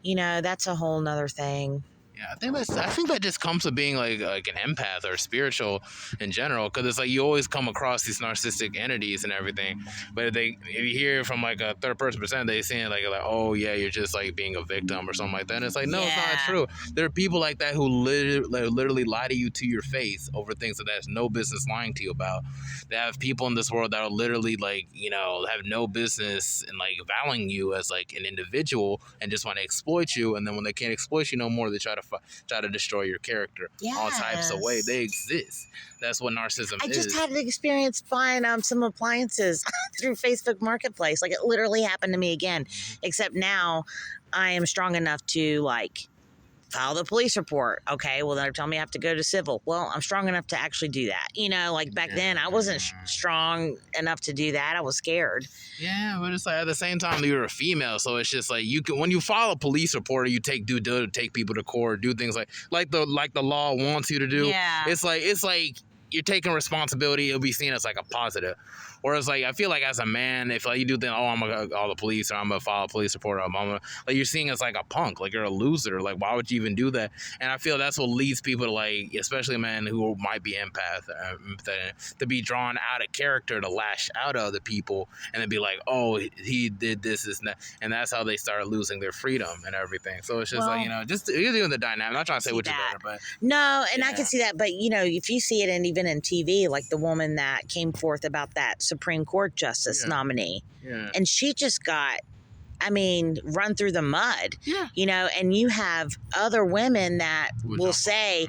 you know, that's a whole nother thing.
Yeah, I think that just comes with being like an empath or spiritual in general, because it's like you always come across these narcissistic entities and everything, but if you hear from like a third person percent, they saying like oh yeah, you're just like being a victim or something like that. And it's like no, it's not true. There are people like that who literally lie to you to your face over things that there's no business lying to you about. They have people in this world that are literally like, you know, have no business in like valuing you as like an individual and just want to exploit you. And then when they can't exploit you no more, they try to destroy your character all types of ways. They exist. That's what narcissism is.
I just had an experience buying some appliances through Facebook Marketplace. Like, it literally happened to me again, except now I am strong enough to like file the police report. Okay, well, they're telling me I have to go to civil. Well, I'm strong enough to actually do that. You know, like back then I wasn't strong enough to do that. I was scared.
Yeah, but it's like at the same time you're a female, so it's just like you can, when you file a police report or you take take people to court, do things like the law wants you to do.
Yeah.
It's like you're taking responsibility. It'll be seen as like a positive. Whereas, like, I feel like as a man, if like you do think, oh, I'm gonna call the police or I'm gonna file a police report, or I'm gonna, like, you're seeing as like a punk, like you're a loser. Like, why would you even do that? And I feel that's what leads people to, like, especially men who might be empath, to be drawn out of character, to lash out at other people, and then be like, oh, he did this and that, and that's how they start losing their freedom and everything. So it's just like, you know, just you're doing the dynamic. I'm not trying to say which is better, but
no, and I can see that. But you know, if you see it, and even in TV, like the woman that came forth about that Supreme Court justice nominee, and she just got, I mean, run through the mud. You know, and you have other women that will say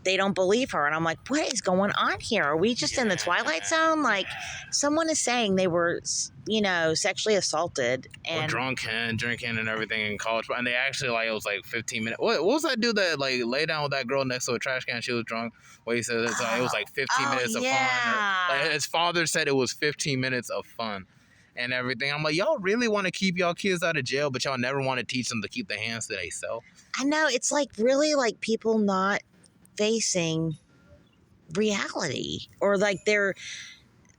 they don't believe her, and I'm like, what is going on here? Are we just in the Twilight Zone? Like, someone is saying they were, you know, sexually assaulted and
drunk and drinking and everything in college, and they actually, like, it was like 15 minutes. What was that dude that like lay down with that girl next to a trash can? She was drunk. What he said, it was like 15 minutes of fun. Like, his father said it was 15 minutes of fun and everything. I'm like, y'all really want to keep y'all kids out of jail, but y'all never want to teach them to keep their hands to themselves.
I know, it's like really like people not facing reality or like their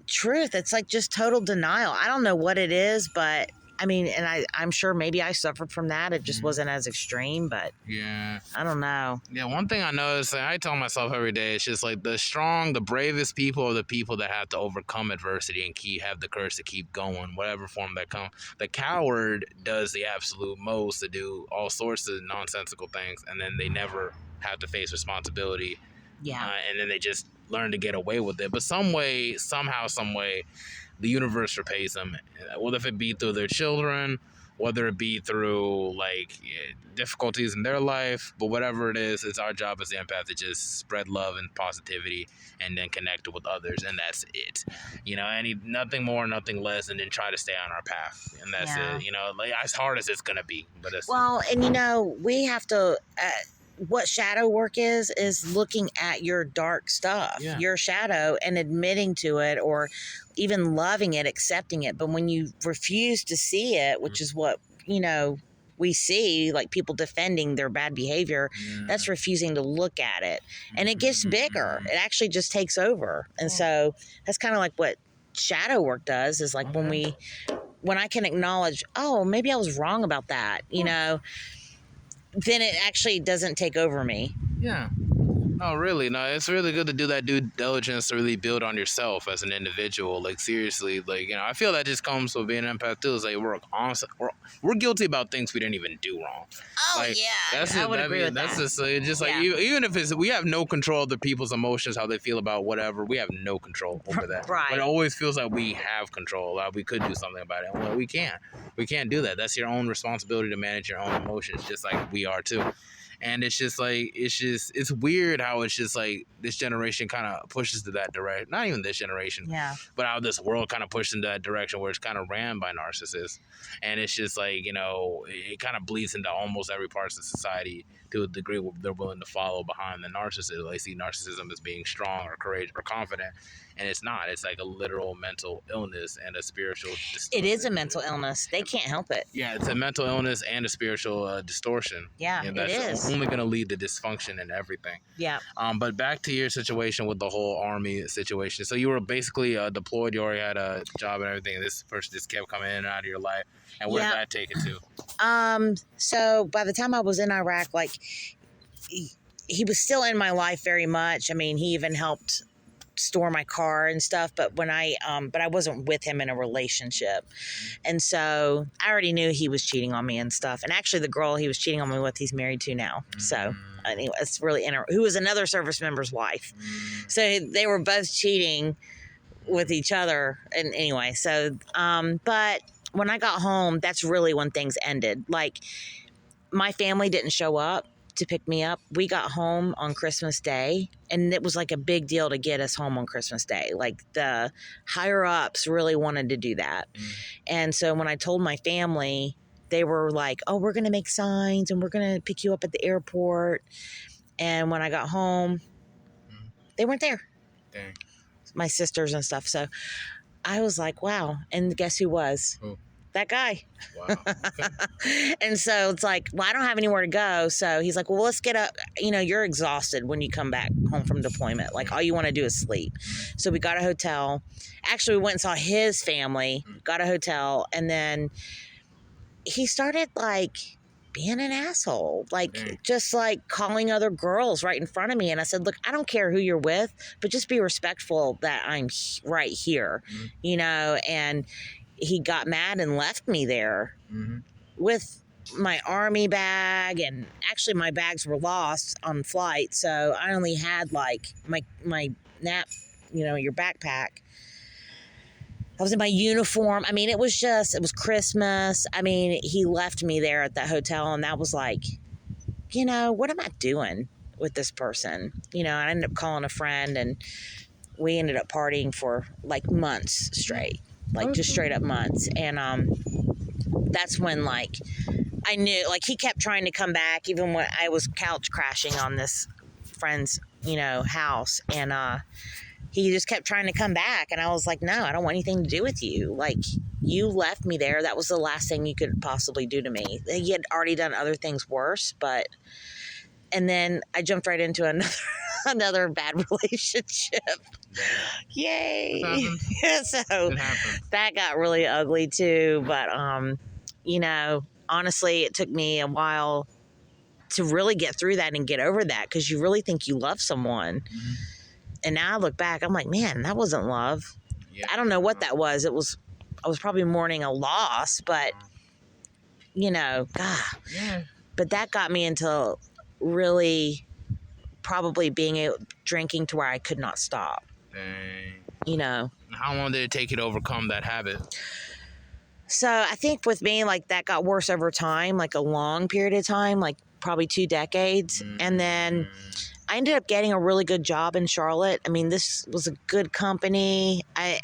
truth. It's like just total denial. I don't know what it is, but I mean, and I'm sure maybe I suffered from that. It just wasn't as extreme, but I don't know.
Yeah, one thing I noticed, I tell myself every day, it's just like the bravest people are the people that have to overcome adversity and have the courage to keep going, whatever form that comes. The coward does the absolute most to do all sorts of nonsensical things, and then they never have to face responsibility. And then they just learn to get away with it. But some way, the universe repays them, whether it be through their children, whether it be through like difficulties in their life, but whatever it is, it's our job as the empath to just spread love and positivity and then connect with others, and that's it. You know, nothing more, nothing less, and then try to stay on our path, and that's it. You know, like, as hard as it's gonna be, but it's
and you know, we have to. What shadow work is looking at your dark stuff, your shadow, and admitting to it, or even loving it, accepting it. But when you refuse to see it, which is what, you know, we see, like people defending their bad behavior, that's refusing to look at it. And it gets bigger. It actually just takes over. And so that's kind of like what shadow work does, is like when I can acknowledge, oh, maybe I was wrong about that, you know, then it actually doesn't take over me.
No, really. No, it's really good to do that due diligence to really build on yourself as an individual. Like, seriously, like, you know, I feel that just comes with being an empath too. It's like we're guilty about things we didn't even do wrong.
I would agree with that.
That's just like even if we have no control of the people's emotions, how they feel about whatever, we have no control over that. But it always feels like we have control. Like we could do something about it. Well, we can't. We can't do that. That's your own responsibility to manage your own emotions, just like we are too. And it's just like it's weird how it's just like this generation kind of pushes to that direction. Not even this generation,
Yeah.
but how this world kind of pushes in that direction where it's kind of ran by narcissists. And it's just like, it kind of bleeds into almost every part of society to a degree where they're willing to follow behind the narcissist. They see narcissism as being strong or courageous or confident, and it's not. It's like a literal mental illness and a spiritual distortion.
It is a mental illness. They can't help it.
Yeah, it's a mental illness and a spiritual distortion.
Yeah,
and
it
that's
is.
only going to lead to dysfunction and everything.
Yeah.
But back to your situation with the whole army situation. So you were basically deployed. You already had a job and everything. This person just kept coming in and out of your life. And where did that take it to?
So by the time I was in Iraq, like he was still in my life very much. I mean, he even helped store my car and stuff, but but I wasn't with him in a relationship. And so I already knew he was cheating on me and stuff. And actually the girl he was cheating on me with, he's married to now. So anyway, it's really who was another service member's wife. So they were both cheating with each other. And anyway, so but when I got home, that's really when things ended. Like, my family didn't show up to pick me up. We got home on Christmas Day, and it was like a big deal to get us home on Christmas Day. Like, the higher ups really wanted to do that. And so when I told my family, they were like, oh, we're going to make signs and we're going to pick you up at the airport. And when I got home, they weren't there.
Dang.
My sisters and stuff. So I was like, wow. And guess who was?
Who?
That guy.
Wow. Okay.
And so it's like, well, I don't have anywhere to go. So he's like, well, let's get up. You're exhausted when you come back home from deployment. Like, all you want to do is sleep. So we got a hotel. Actually, we went and saw his family, got a hotel. And then he started like being an asshole, like just like calling other girls right in front of me. And I said, look, I don't care who you're with, but just be respectful that I'm right here, and he got mad and left me there with my army bag. And actually my bags were lost on flight. So I only had like my nap, your backpack. I was in my uniform. I mean, it was Christmas. I mean, he left me there at that hotel, and that was like, what am I doing with this person? I ended up calling a friend, and we ended up partying for like months straight, like just straight up months. And that's when like I knew, like, he kept trying to come back, even when I was couch crashing on this friend's, house. And he just kept trying to come back. And I was like, no, I don't want anything to do with you. Like, you left me there. That was the last thing you could possibly do to me. He had already done other things worse, and then I jumped right into another bad relationship. Yay. So that got really ugly too. But, honestly, it took me a while to really get through that and get over that, because you really think you love someone. And now I look back, I'm like, man, that wasn't love. Yeah. I don't know what that was. I was probably mourning a loss, but, God. Yeah. But that got me into really probably drinking to where I could not stop.
Dang. How long did it take you to overcome that habit?
So I think with me, like, that got worse over time, like a long period of time, like probably 2 decades. And then I ended up getting a really good job in Charlotte. I mean, this was a good company. I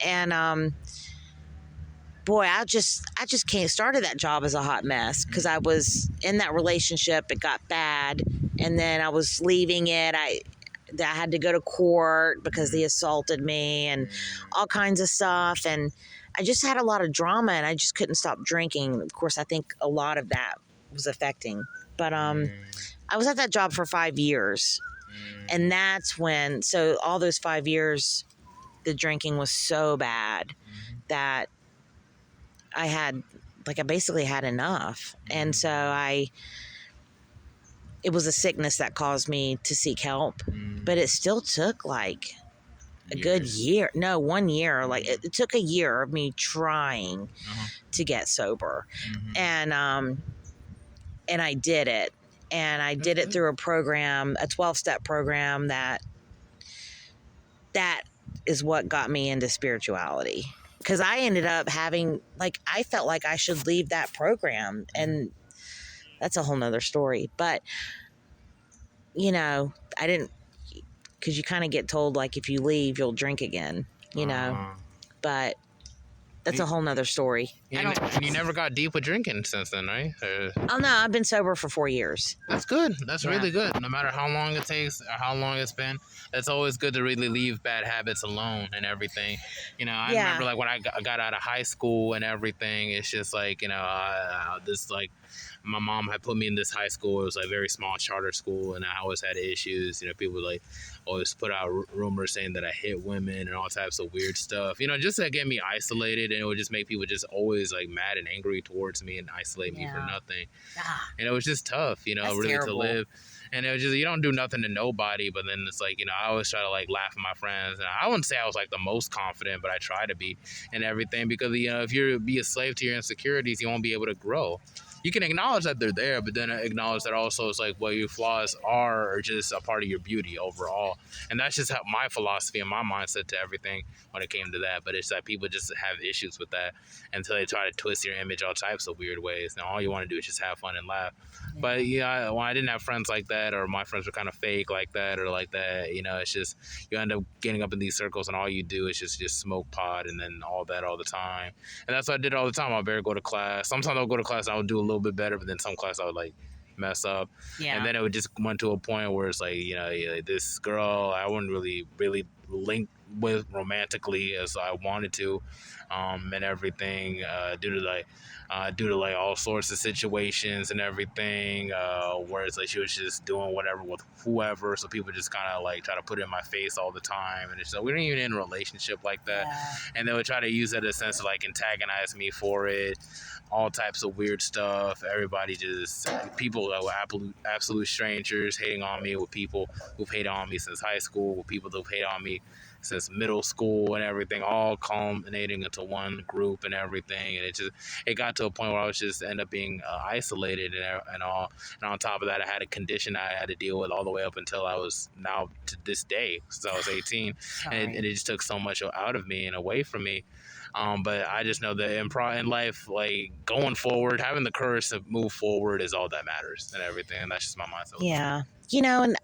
started that job as a hot mess, because I was in that relationship. It got bad. And then I was leaving it. I had to go to court because he assaulted me and all kinds of stuff. And I just had a lot of drama, and I just couldn't stop drinking. Of course, I think a lot of that was affecting. But I was at that job for 5 years. And that's when, so all those 5 years, the drinking was so bad that I basically had enough. And so it was a sickness that caused me to seek help, but it still took like a good year. No, 1 year. Like, it took a year of me trying to get sober. And I did it. And I did it through a program, a 12-step program that is what got me into spirituality. Because I ended up having, like, I felt like I should leave that program. And that's a whole nother story. But you know, I didn't, because you kind of get told like if you leave, you'll drink again, you know. But that's a whole nother story.
And you never got deep with drinking since then, right?
Oh no, I've been sober for 4 years.
That's good. That's
Yeah.
really good. No matter how long it takes or how long it's been, it's always good to really leave bad habits alone and everything. You know, I remember like when I got out of high school and everything, it's just like, you know, this like, my mom had put me in this high school. It was like a very small charter school, and I always had issues. You know, people like always put out rumors saying that I hit women and all types of weird stuff. You know, just to get me isolated, and it would just make people just always like mad and angry towards me and isolate me for nothing. And it was just tough, you know,
That's
really
terrible.
to live. And it was just, you don't do nothing to nobody, but then it's like, you know, I always try to like laugh at my friends. And I wouldn't say I was like the most confident, but I try to be and everything, because, you know, if you're be a slave to your insecurities, you won't be able to grow. You can acknowledge that they're there, but then acknowledge that also it's like, well, your flaws are just a part of your beauty overall. And that's just how my philosophy and my mindset to everything when it came to that. But it's that people just have issues with that until they try to twist your image all types of weird ways. Now, all you want to do is just have fun and laugh. Yeah. But yeah, when I didn't have friends like that, or my friends were kind of fake like that, or like that, you know, it's just, you end up getting up in these circles and all you do is just smoke pot and then all that all the time. And that's what I did all the time. I'll barely go to class. Sometimes I'll go to class and I'll do a little bit better, but then some class I would like mess up. Yeah. And then it would just went to a point where it's like, you know, this girl I wouldn't really link with romantically as I wanted to, and everything, due to like all sorts of situations and everything, where it's like she was just doing whatever with whoever, so people just kind of like try to put it in my face all the time, and it's like, we weren't even in a relationship like that. And they would try to use it as a sense of like antagonize me for it, all types of weird stuff. Everybody just, people that were absolute strangers hating on me, with people who've hated on me since high school, with people who've hated on me since middle school and everything, all culminating into one group and everything. And it got to a point where I was just end up being isolated and all. And on top of that, I had a condition I had to deal with all the way up until I was now to this day, since I was 18. And it just took so much out of me and away from me. But I just know that in life, like going forward, having the courage to move forward is all that matters and everything. And that's just my mindset.
Yeah. You know, and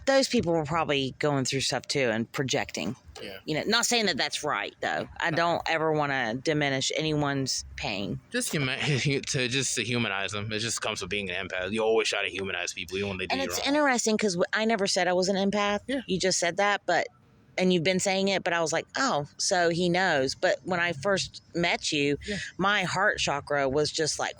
those people were probably going through stuff too and projecting. Yeah. You know, not saying that that's right though. I don't ever want to diminish anyone's pain. Just
to humanize them. It just comes with being an empath. You always try to humanize people, even when they do you wrong.
And it's interesting because I never said I was an empath. Yeah. You just said that, and you've been saying it, but I was like, oh, so he knows. But when I first met you, my heart chakra was just like,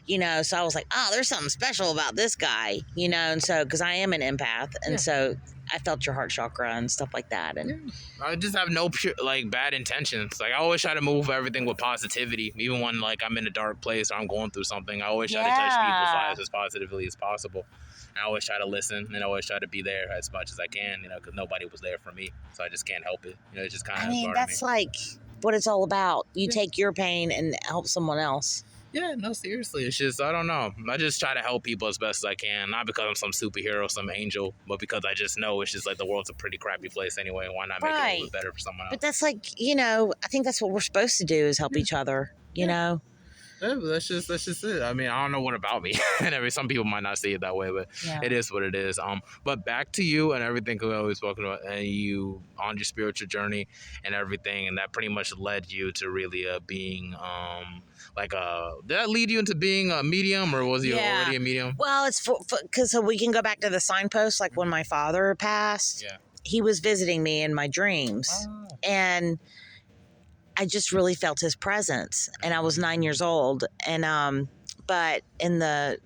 you know, so I was like, oh, there's something special about this guy, you know, and so, because I am an empath, and so I felt your heart chakra and stuff like that. And
I just have no bad intentions. Like, I always try to move everything with positivity, even when like I'm in a dark place or I'm going through something. I always try to touch people's lives as positively as possible. I always try to listen and always try to be there as much as I can, you know, because nobody was there for me. So I just can't help it. You know, it's just kind of,
I mean, that's like what it's all about. You take your pain and help someone else.
Yeah, no, seriously. It's just, I don't know. I just try to help people as best as I can. Not because I'm some superhero, some angel, but because I just know it's just like the world's a pretty crappy place anyway. Why not make it a little bit better for someone else?
But that's like, you know, I think that's what we're supposed to do is help each other, you know?
Yeah, but that's just it. I mean, I don't know what about me. And some people might not see it that way, but it is what it is. But back to you and everything we always spoken about, and you on your spiritual journey and everything, and that pretty much led you to really being did that lead you into being a medium, or was you already a medium?
Well, it's because so we can go back to the signpost, like when my father passed. Yeah, he was visiting me in my dreams, and I just really felt his presence, and I was 9 years old. And but in the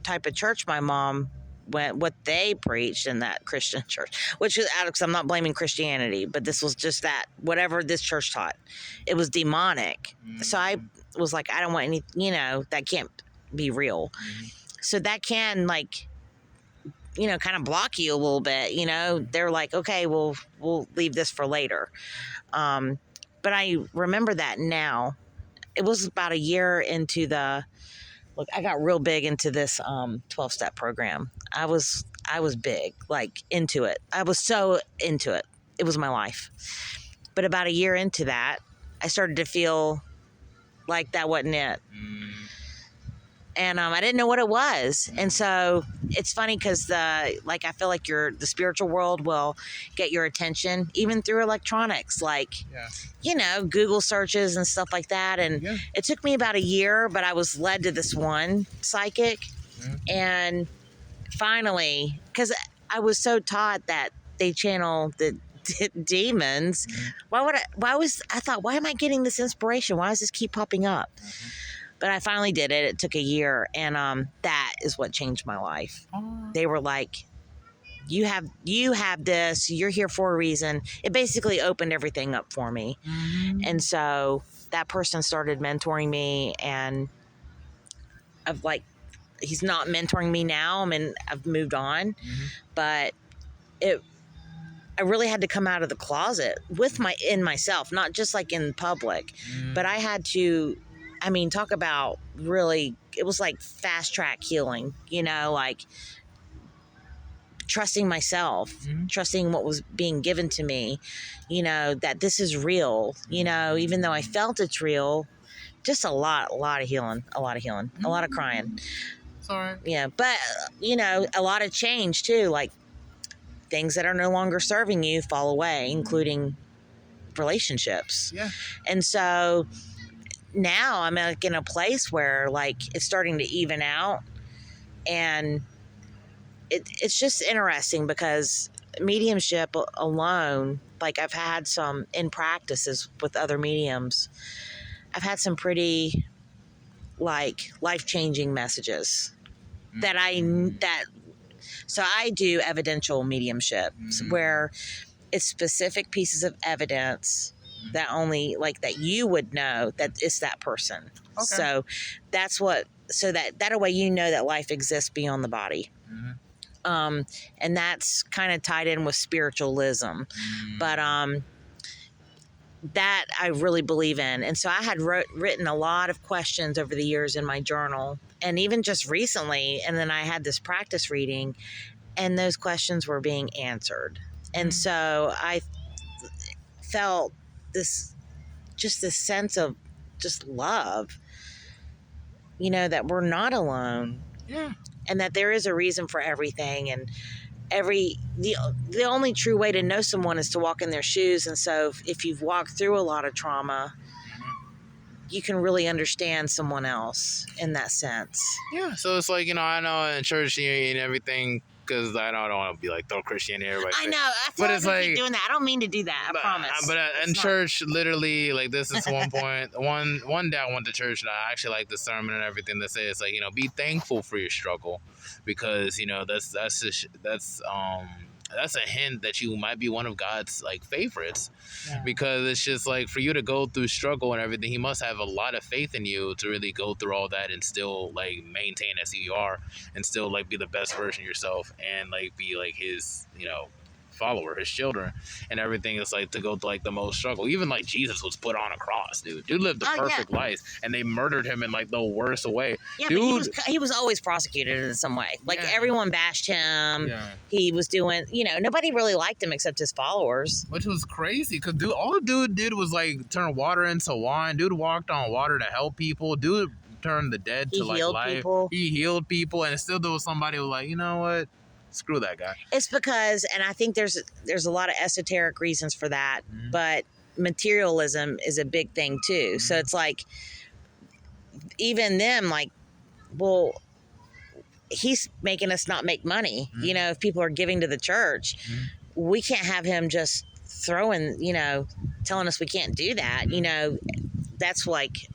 type of church my mom went, what they preached in that Christian church, which is Alex, I'm not blaming Christianity, but this was just that whatever this church taught, it was demonic. So I was like, I don't want any, you know, that can't be real. So that can like, you know, kind of block you a little bit. You know, they're like, okay, we'll leave this for later. But I remember that now. It was about a year into I got real big into this 12-step program. I was big, like into it. I was so into it. It was my life. But about a year into that, I started to feel like that wasn't it. and I didn't know what it was. And so it's funny because I feel like the spiritual world will get your attention even through electronics, like Google searches and stuff like that. And it took me about a year, but I was led to this one psychic, and finally, because I was so taught that they channel the demons. I thought, why am I getting this inspiration? Why does this keep popping up? But I finally did it. It took a year, and that is what changed my life. They were like, you have this, you're here for a reason. It basically opened everything up for me. And so that person started mentoring me, and he's not mentoring me now. I've moved on, but I really had to come out of the closet in myself, not just like in public, but I had to, talk about really, it was like fast track healing, like trusting myself, trusting what was being given to me, that this is real, even though I felt it's real. Just a lot of healing, a lot of crying.
It's all right.
Yeah. But, a lot of change too. Like things that are no longer serving you fall away, including relationships.
Yeah.
And so now I'm like in a place where like it's starting to even out, and it's just interesting because mediumship alone, like I've had some in practices with other mediums, I've had some pretty like life-changing messages so I do evidential mediumship where it's specific pieces of evidence that only like that you would know that it's that person. Okay. So that's that way that life exists beyond the body. And that's kind of tied in with spiritualism. But that I really believe in. And so I had written a lot of questions over the years in my journal, and even just recently. And then I had this practice reading, and those questions were being answered. And so I felt this sense of just love, that we're not alone.
Yeah.
And that there is a reason for everything. And the only true way to know someone is to walk in their shoes. And so if you've walked through a lot of trauma, you can really understand someone else in that sense.
Yeah. So it's like, I know in church and everything, because I don't want to be like throw Christianity everybody.
I know. I feel like I keep doing that. I don't mean to do that. I promise.
But in church, literally, like this is one point. One day I went to church and I actually like the sermon and everything that says like be thankful for your struggle, because that's a hint that you might be one of God's like favorites. Yeah. Because it's just like for you to go through struggle and everything, he must have a lot of faith in you to really go through all that and still like maintain as who you are and still like be the best version of yourself and like be like his follower, his children, and everything is like to go through like the most struggle. Even like Jesus was put on a cross, dude lived the perfect life, and they murdered him in like the worst way.
Yeah, dude, but he was always prosecuted in some way. Like everyone bashed him. He was doing, nobody really liked him except his followers,
which was crazy because dude, all the dude did was like turn water into wine. Dude walked on water to help people. Dude turned the dead to like life. People. He healed people, and still there was somebody who was like, you know what? Screw that guy.
It's because, and I think there's a lot of esoteric reasons for that, but materialism is a big thing too. So it's like, even them, like, well, he's making us not make money. If people are giving to the church, we can't have him just throwing, telling us we can't do that. That's like,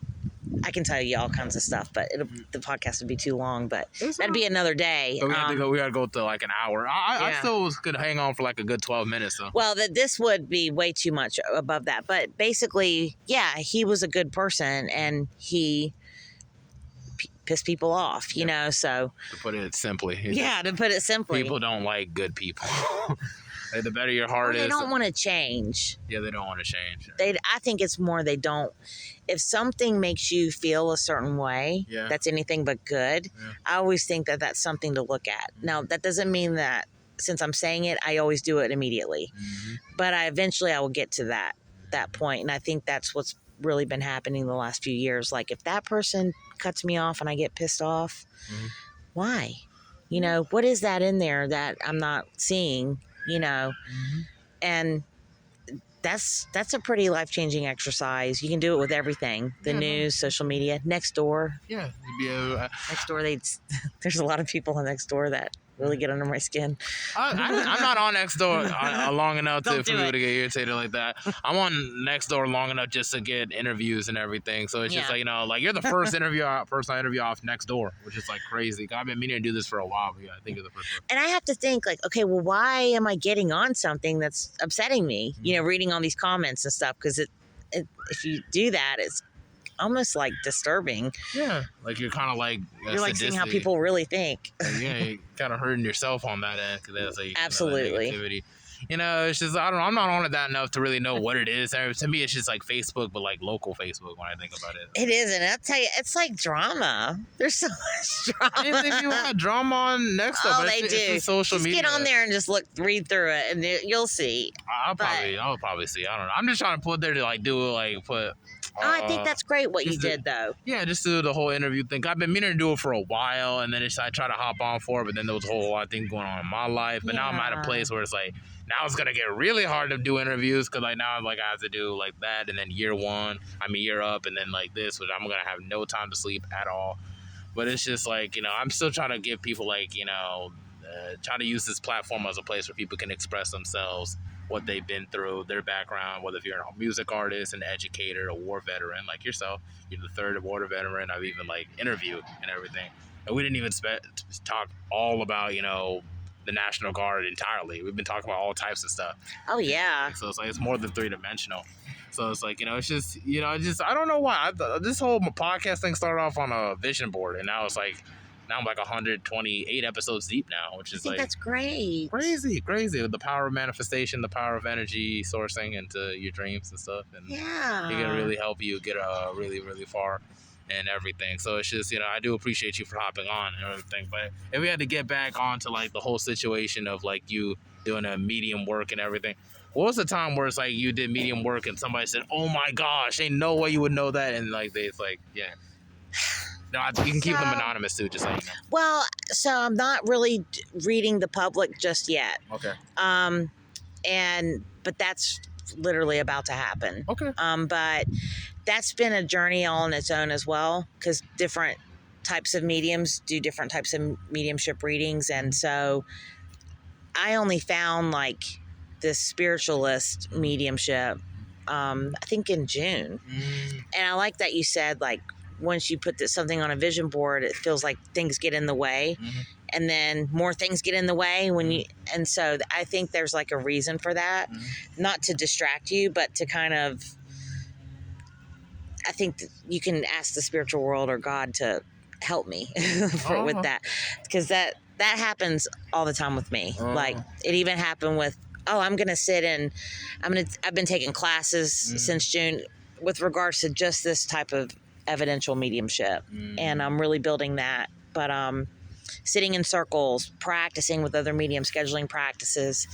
I can tell you all kinds of stuff, but the podcast would be too long. But that'd be another day.
But we have to go. We got to go to like an hour. I still could hang on for like a good 12 minutes. So.
Well, this would be way too much above that. But basically, he was a good person, and he pissed people off. So
to put it simply.
To put it simply,
people don't like good people. Like the better your heart is,
they don't want to change.
Yeah, they don't want to change.
I think it's more they don't. If something makes you feel a certain way, that's anything but good. Yeah. I always think that that's something to look at. Now, that doesn't mean that since I'm saying it, I always do it immediately. But eventually I will get to that point, and I think that's what's really been happening the last few years. Like if that person cuts me off and I get pissed off, why? You know, what is that in there that I'm not seeing, you know? And that's a pretty life-changing exercise. You can do it with everything. The news, social media, Nextdoor.
Yeah.
Nextdoor, there's a lot of on Nextdoor that really get under my skin.
I'm not on Nextdoor long enough for people to get irritated like that. I'm on Nextdoor long enough just to get interviews and everything. So it's just like, you know, like you're the first person I interview off Nextdoor, which is like crazy. I've been meaning to do this for a while, but yeah, I think you're the first one.
And I have to think like, okay, well, why am I getting on something that's upsetting me? You know, reading all these comments and stuff, because if you do that, it's almost like disturbing.
Yeah, like you're kind of like
you're like seeing how people really think.
Yeah, you're kind of hurting yourself on that end because that's like
absolutely.
Negativity. You know, it's just I don't know. I'm not on it that enough to really know what it is. To me, it's just like Facebook, but like local Facebook when I think about it.
It is, and I'll tell you, it's like drama. There's so much drama.
I didn't think you had drama on Nextdoor.
Oh, they do.
It's social media.
Just get on there and just read through it, and you'll see.
I'll probably see. I don't know. I'm just trying to put there to like do like put.
I think that's great what you did, though.
Yeah, just do the whole interview thing. I've been meaning to do it for a while, and then I try to hop on for it, but then there was a whole lot of things going on in my life. But now I'm at a place where it's like, now it's going to get really hard to do interviews because like now I'm like, I have to do like that, and then year up, and then like this, which I'm going to have no time to sleep at all. But it's just like, you know, I'm still trying to give people like, you know, try to use this platform as a place where people can express themselves, what they've been through, their background, whether if you're a music artist, an educator, a war veteran like yourself. You're the third war veteran I've even like interviewed and everything. And we didn't even talk all about, you know, the National Guard entirely. We've been talking about all types of stuff.
Oh, yeah.
So it's like, it's more than three-dimensional. So it's like, you know, it's just, you know, I don't know why. This whole podcast thing started off on a vision board, and now it's like, now I'm like 128 episodes deep now, which is like...
that's great.
Crazy. The power of manifestation, the power of energy sourcing into your dreams and stuff. And it can really help you get really, really far and everything. So it's just, you know, I do appreciate you for hopping on and everything. But if we had to get back onto like the whole situation of like you doing a medium work and everything, what was the time where it's like you did medium work and somebody said, oh my gosh, ain't no way you would know that? And like, it's like, yeah. No, you can keep them anonymous too, just so you know.
Well, so I'm not really reading the public just yet.
Okay.
But that's literally about to happen.
Okay.
But that's been a journey all on its own as well, because different types of mediums do different types of mediumship readings, and so I only found like this spiritualist mediumship, I think in June, and I like that you said like, once you put something on a vision board, it feels like things get in the way, and then more things get in the way and so I think there's like a reason for that, not to distract you, but to kind of, I think you can ask the spiritual world or God to help me with that, because that happens all the time with me. Like it even happened with, I'm going to sit and I've been taking classes since June with regards to just this type of evidential mediumship, and I'm really building that. But sitting in circles, practicing with other mediums, scheduling practices,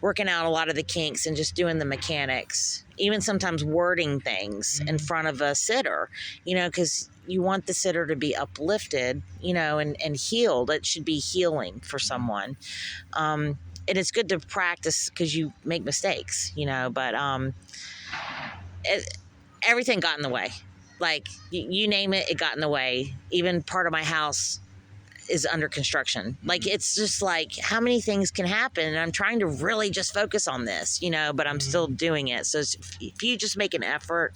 working out a lot of the kinks, and just doing the mechanics, even sometimes wording things in front of a sitter, you know, because you want the sitter to be uplifted, you know, and healed. It should be healing for someone. And it's good to practice because you make mistakes, you know, but everything got in the way. Like, you name it, it got in the way. Even part of my house is under construction. Like, it's just like, how many things can happen? And I'm trying to really just focus on this, you know, but I'm still doing it. So if you just make an effort,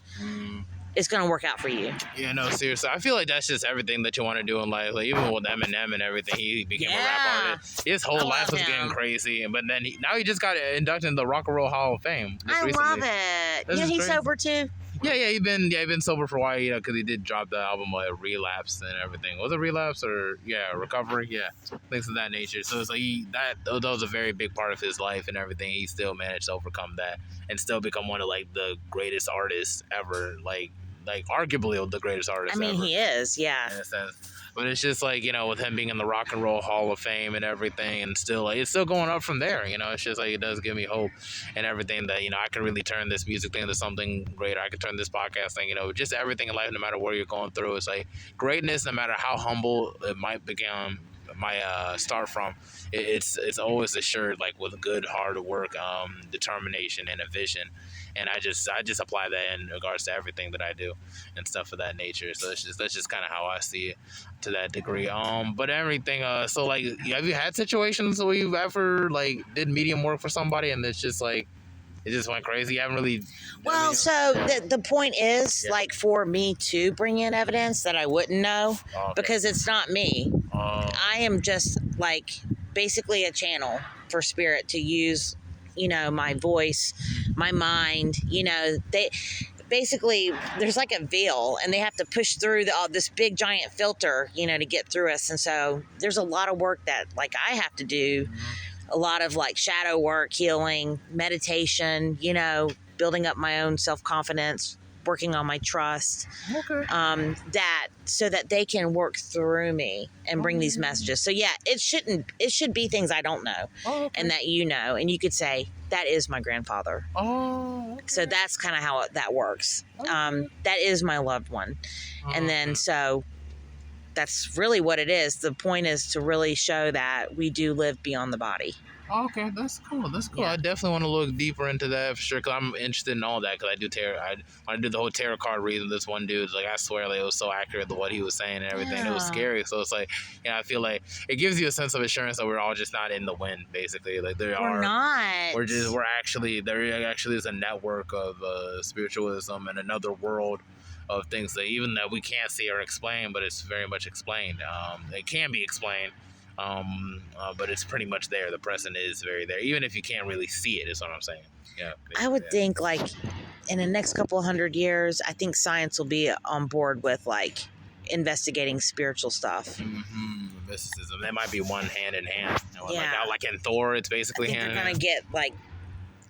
it's going to work out for you.
Yeah, no, seriously. I feel like that's just everything that you want to do in life. Like, even with Eminem and everything, he became a rap artist. His whole life was getting crazy. But then now he just got inducted in the Rock and Roll Hall of Fame.
I love it. You know, he's sober too.
Yeah, he's been sober for a while, you know, because he did drop the album Relapse and everything. Was it Relapse or Recovery? Yeah, things of that nature. So it's like that was a very big part of his life and everything. He still managed to overcome that and still become one of like the greatest artists ever. Like arguably the greatest artist ever.
He is, yeah.
In a sense. But it's just like, with him being in the Rock and Roll Hall of Fame and everything, and still, like, it's still going up from there. It's just like it does give me hope and everything that I can really turn this music thing into something greater. I can turn this podcast thing, just everything in life, no matter where you're going through. It's like greatness, no matter how humble it might become. Start from, it's always assured, like, with good hard work, determination, and a vision. And I just apply that in regards to everything that I do and stuff of that nature. So that's just kind of how I see it to that degree. But everything. So, like, have you had situations where you've ever, like, did medium work for somebody and it's just like it just went crazy? You haven't really.
Well, so the point is, like, for me to bring in evidence that I wouldn't know, because it's not me. I am just, like, basically a channel for spirit to use, my voice, my mind. They basically, there's like a veil, and they have to push through this big giant filter, to get through us. And so there's a lot of work that, like, I have to do. A lot of, like, shadow work, healing, meditation, building up my own self-confidence, working on my trust, that so that they can work through me and bring these messages. So yeah, it should be things I don't know, and that and you could say that is my grandfather. So that's kind of how that works. That is my loved one, and then so that's really what it is. The point is to really show that we do live beyond the body.
Okay, that's cool. Yeah. I definitely want to look deeper into that for sure, because I'm interested in all that, because I do tarot. When I did the whole tarot card reading, this one dude's like, I swear, like, it was so accurate to what he was saying and everything. Yeah. It was scary. So it's like, I feel like it gives you a sense of assurance that we're all just not in the wind, basically. Like, there actually is a network of spiritualism and another world of things that even that we can't see or explain, but it's very much explained. It can be explained, but it's pretty much there. The present is very there, even if you can't really see it, is what I'm saying. Yeah,
I would think, like, in the next couple of 100 years, I think science will be on board with, like, investigating spiritual stuff.
Mysticism, that might be one hand in hand. Like in Thor, it's basically hand in hand.
They're gonna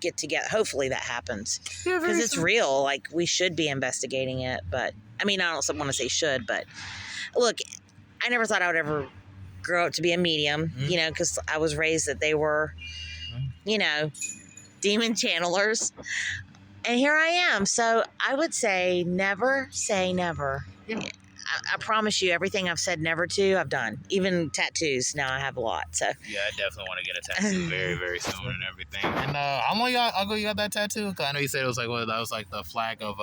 get together. Hopefully that happens, because it's real. Like, we should be investigating it, but I mean, I don't want to say should, but look, I never thought I would ever grow up to be a medium, because I was raised that they were, demon channelers, and here I am. So I would say never say never. Yeah. I promise you, everything I've said never to, I've done. Even tattoos. Now I have a lot. So
yeah, I definitely want to get a tattoo very, very soon and everything. And how long you got that tattoo? Because I know you said it was like that was like the flag of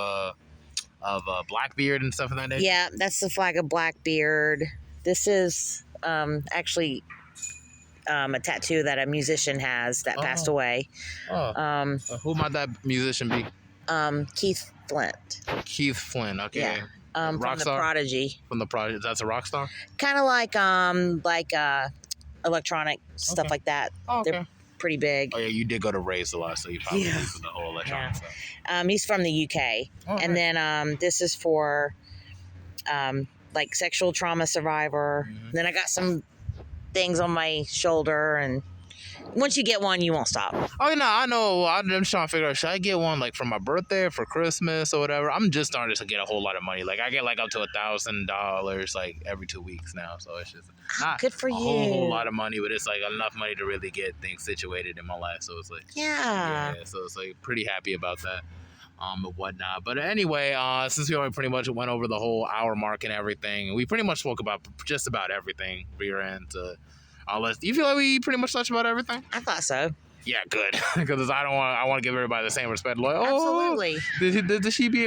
Blackbeard and stuff of that nature.
Yeah, that's the flag of Blackbeard. This is actually a tattoo that a musician has that passed away.
Who might that musician be?
Keith Flint.
Keith Flint. Okay. Yeah.
From the Prodigy.
From the Prodigy. That's a rock star?
Kind of like electronic stuff like that. Oh, okay. They're pretty big.
Oh yeah, you did go to Raised a lot, so you probably for the whole electronic stuff.
He's from the UK. And then this is for like sexual trauma survivor. Then I got some things on my shoulder, and once you get one, you won't stop.
Oh, no, I know. I'm just trying to figure out, should I get one like for my birthday, for Christmas, or whatever? I'm just starting to get a whole lot of money. Like, I get like up to $1,000 like every 2 weeks now. So it's just not
good for
a
you.
Whole lot of money, but it's like enough money to really get things situated in my life. So it's like, yeah. So it's like pretty happy about that. And whatnot. But anyway, since we already pretty much went over the whole hour mark and everything, we pretty much spoke about just about everything for your end. Do you feel like we pretty much touched about everything?
I thought so.
Yeah, good. Because I want to give everybody the same respect. Like,
absolutely.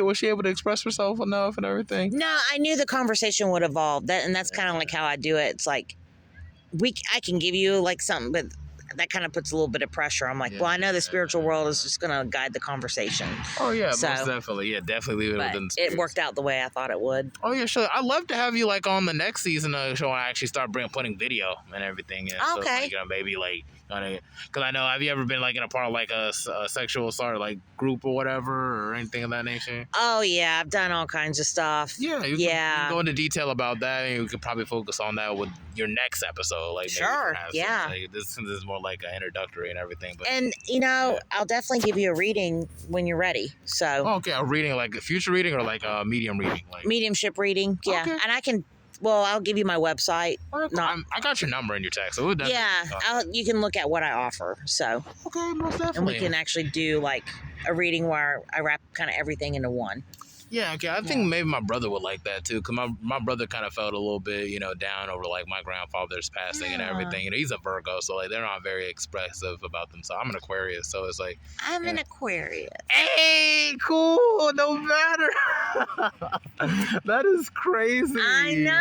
Was she able to express herself enough and everything?
No, I knew the conversation would evolve. And that's kind of like how I do it. It's like I can give you like something, but that kind of puts a little bit of pressure. I'm like, well, I know the spiritual world is just going to guide the conversation.
Oh, yeah, most definitely. Yeah, definitely leave it within the spirits.
It worked out the way I thought it would.
Oh, yeah, sure. I'd love to have you, like, on the next season of the show and I actually start putting video and everything. And
okay.
So, like, maybe, like, because I know, have you ever been, like, in a part of, like, a sexual assault, like, group or whatever, or anything of that nature?
Oh, yeah, I've done all kinds of stuff.
Yeah, you can go into detail about that, and you could probably focus on that with your next episode. Like,
sure, yeah.
Like, this is more like an introductory and everything. But,
and, I'll definitely give you a reading when you're ready, so.
Oh, okay, a reading, like a future reading or like a medium reading? Like mediumship
reading, yeah. Okay. And I can Well, I'll give you my website.
I got your number in your text. So
You can look at what I offer. So
okay, most definitely.
and we can actually do like a reading where I wrap kind of everything into one.
Yeah, okay. I think maybe my brother would like that too, because my brother kind of felt a little bit, down over like my grandfather's passing and everything. He's a Virgo, so like they're not very expressive about them. So I'm an Aquarius, so it's like
I'm an Aquarius.
Hey, cool, no matter. That is crazy.
I know.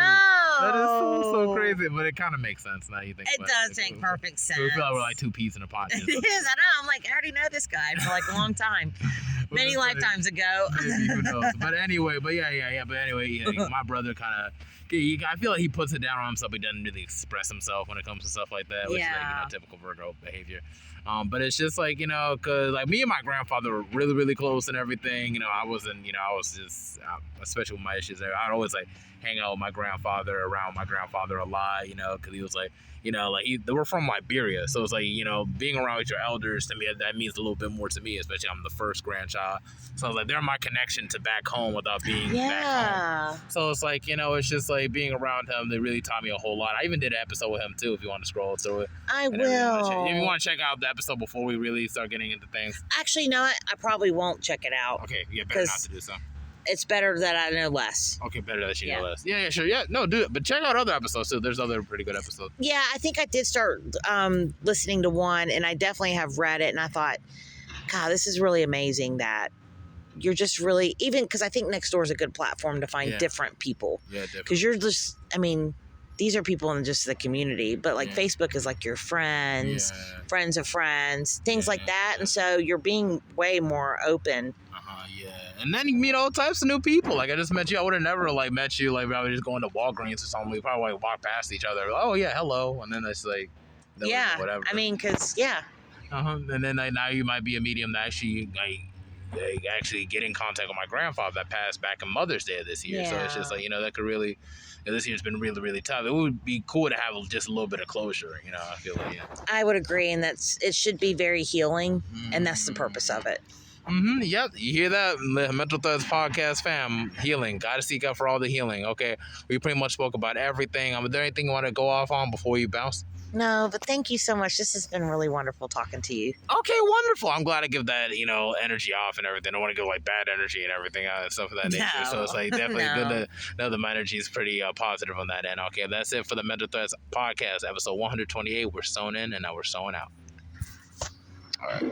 That is so crazy, but it kind of makes sense now you think about it.
It does make perfect sense.
We feel like we're like two peas in a pod.
It is. I know. I'm like, I already know this guy for like a long time. Many lifetimes ago.
Maybe, who knows? But anyway, my brother kind of, I feel like he puts it down on himself. He doesn't really express himself when it comes to stuff like that, which is like, typical Virgo behavior. But it's just like, because like me and my grandfather were really, really close and everything. I was just, especially with my issues there, I'd always like hang out with my grandfather, around my grandfather a lot, because he was like, they were from Liberia. So it's like, being around with your elders, to me, that means a little bit more to me, especially I'm the first grandchild. So it's like, they're my connection to back home without being back home. So it's like, it's just like being around him, they really taught me a whole lot. I even did an episode with him too, if you want to scroll through it.
I will.
If you want to check out the episode before we really start getting into things.
Actually, no, I probably won't check it out.
Okay, yeah, better not to do so.
It's better that I know less.
Okay, better that you know less. Yeah, sure. Yeah, no, do it. But check out other episodes too. There's other pretty good episodes.
Yeah, I think I did start listening to one, and I definitely have read it, and I thought, God, this is really amazing that you're just really, even because I think Nextdoor is a good platform to find different people.
Yeah, definitely.
Because you're just, these are people in just the community, but like Facebook is like your friends, friends of friends, things like that. And so you're being way more open.
And then you meet all types of new people. Like I just met you. I would have never like met you. Like I was just going to Walgreens or something. We probably like walk past each other. Oh yeah, hello. And then it's like, whatever.
Because
And then now you might be a medium that actually actually get in contact with my grandfather that passed back on Mother's Day of this year. So it's just like that could really. This year's been really, really tough. It would be cool to have just a little bit of closure. I feel like
I would agree, and it should be very healing, and that's the purpose of it.
Yep. You hear that? Mental Threads podcast fam. Healing. Gotta seek out for all the healing. Okay. We pretty much spoke about everything. Is there anything you want to go off on before you bounce?
No, but thank you so much. This has been really wonderful talking to you.
Okay, wonderful. I'm glad to give that, energy off and everything. I don't want to give like bad energy and everything and stuff of that nature.
No.
So it's like definitely good to know that my energy is pretty positive on that end. Okay, that's it for the Mental Threads podcast, episode 128. We're sewn in and now we're sewing out. All right.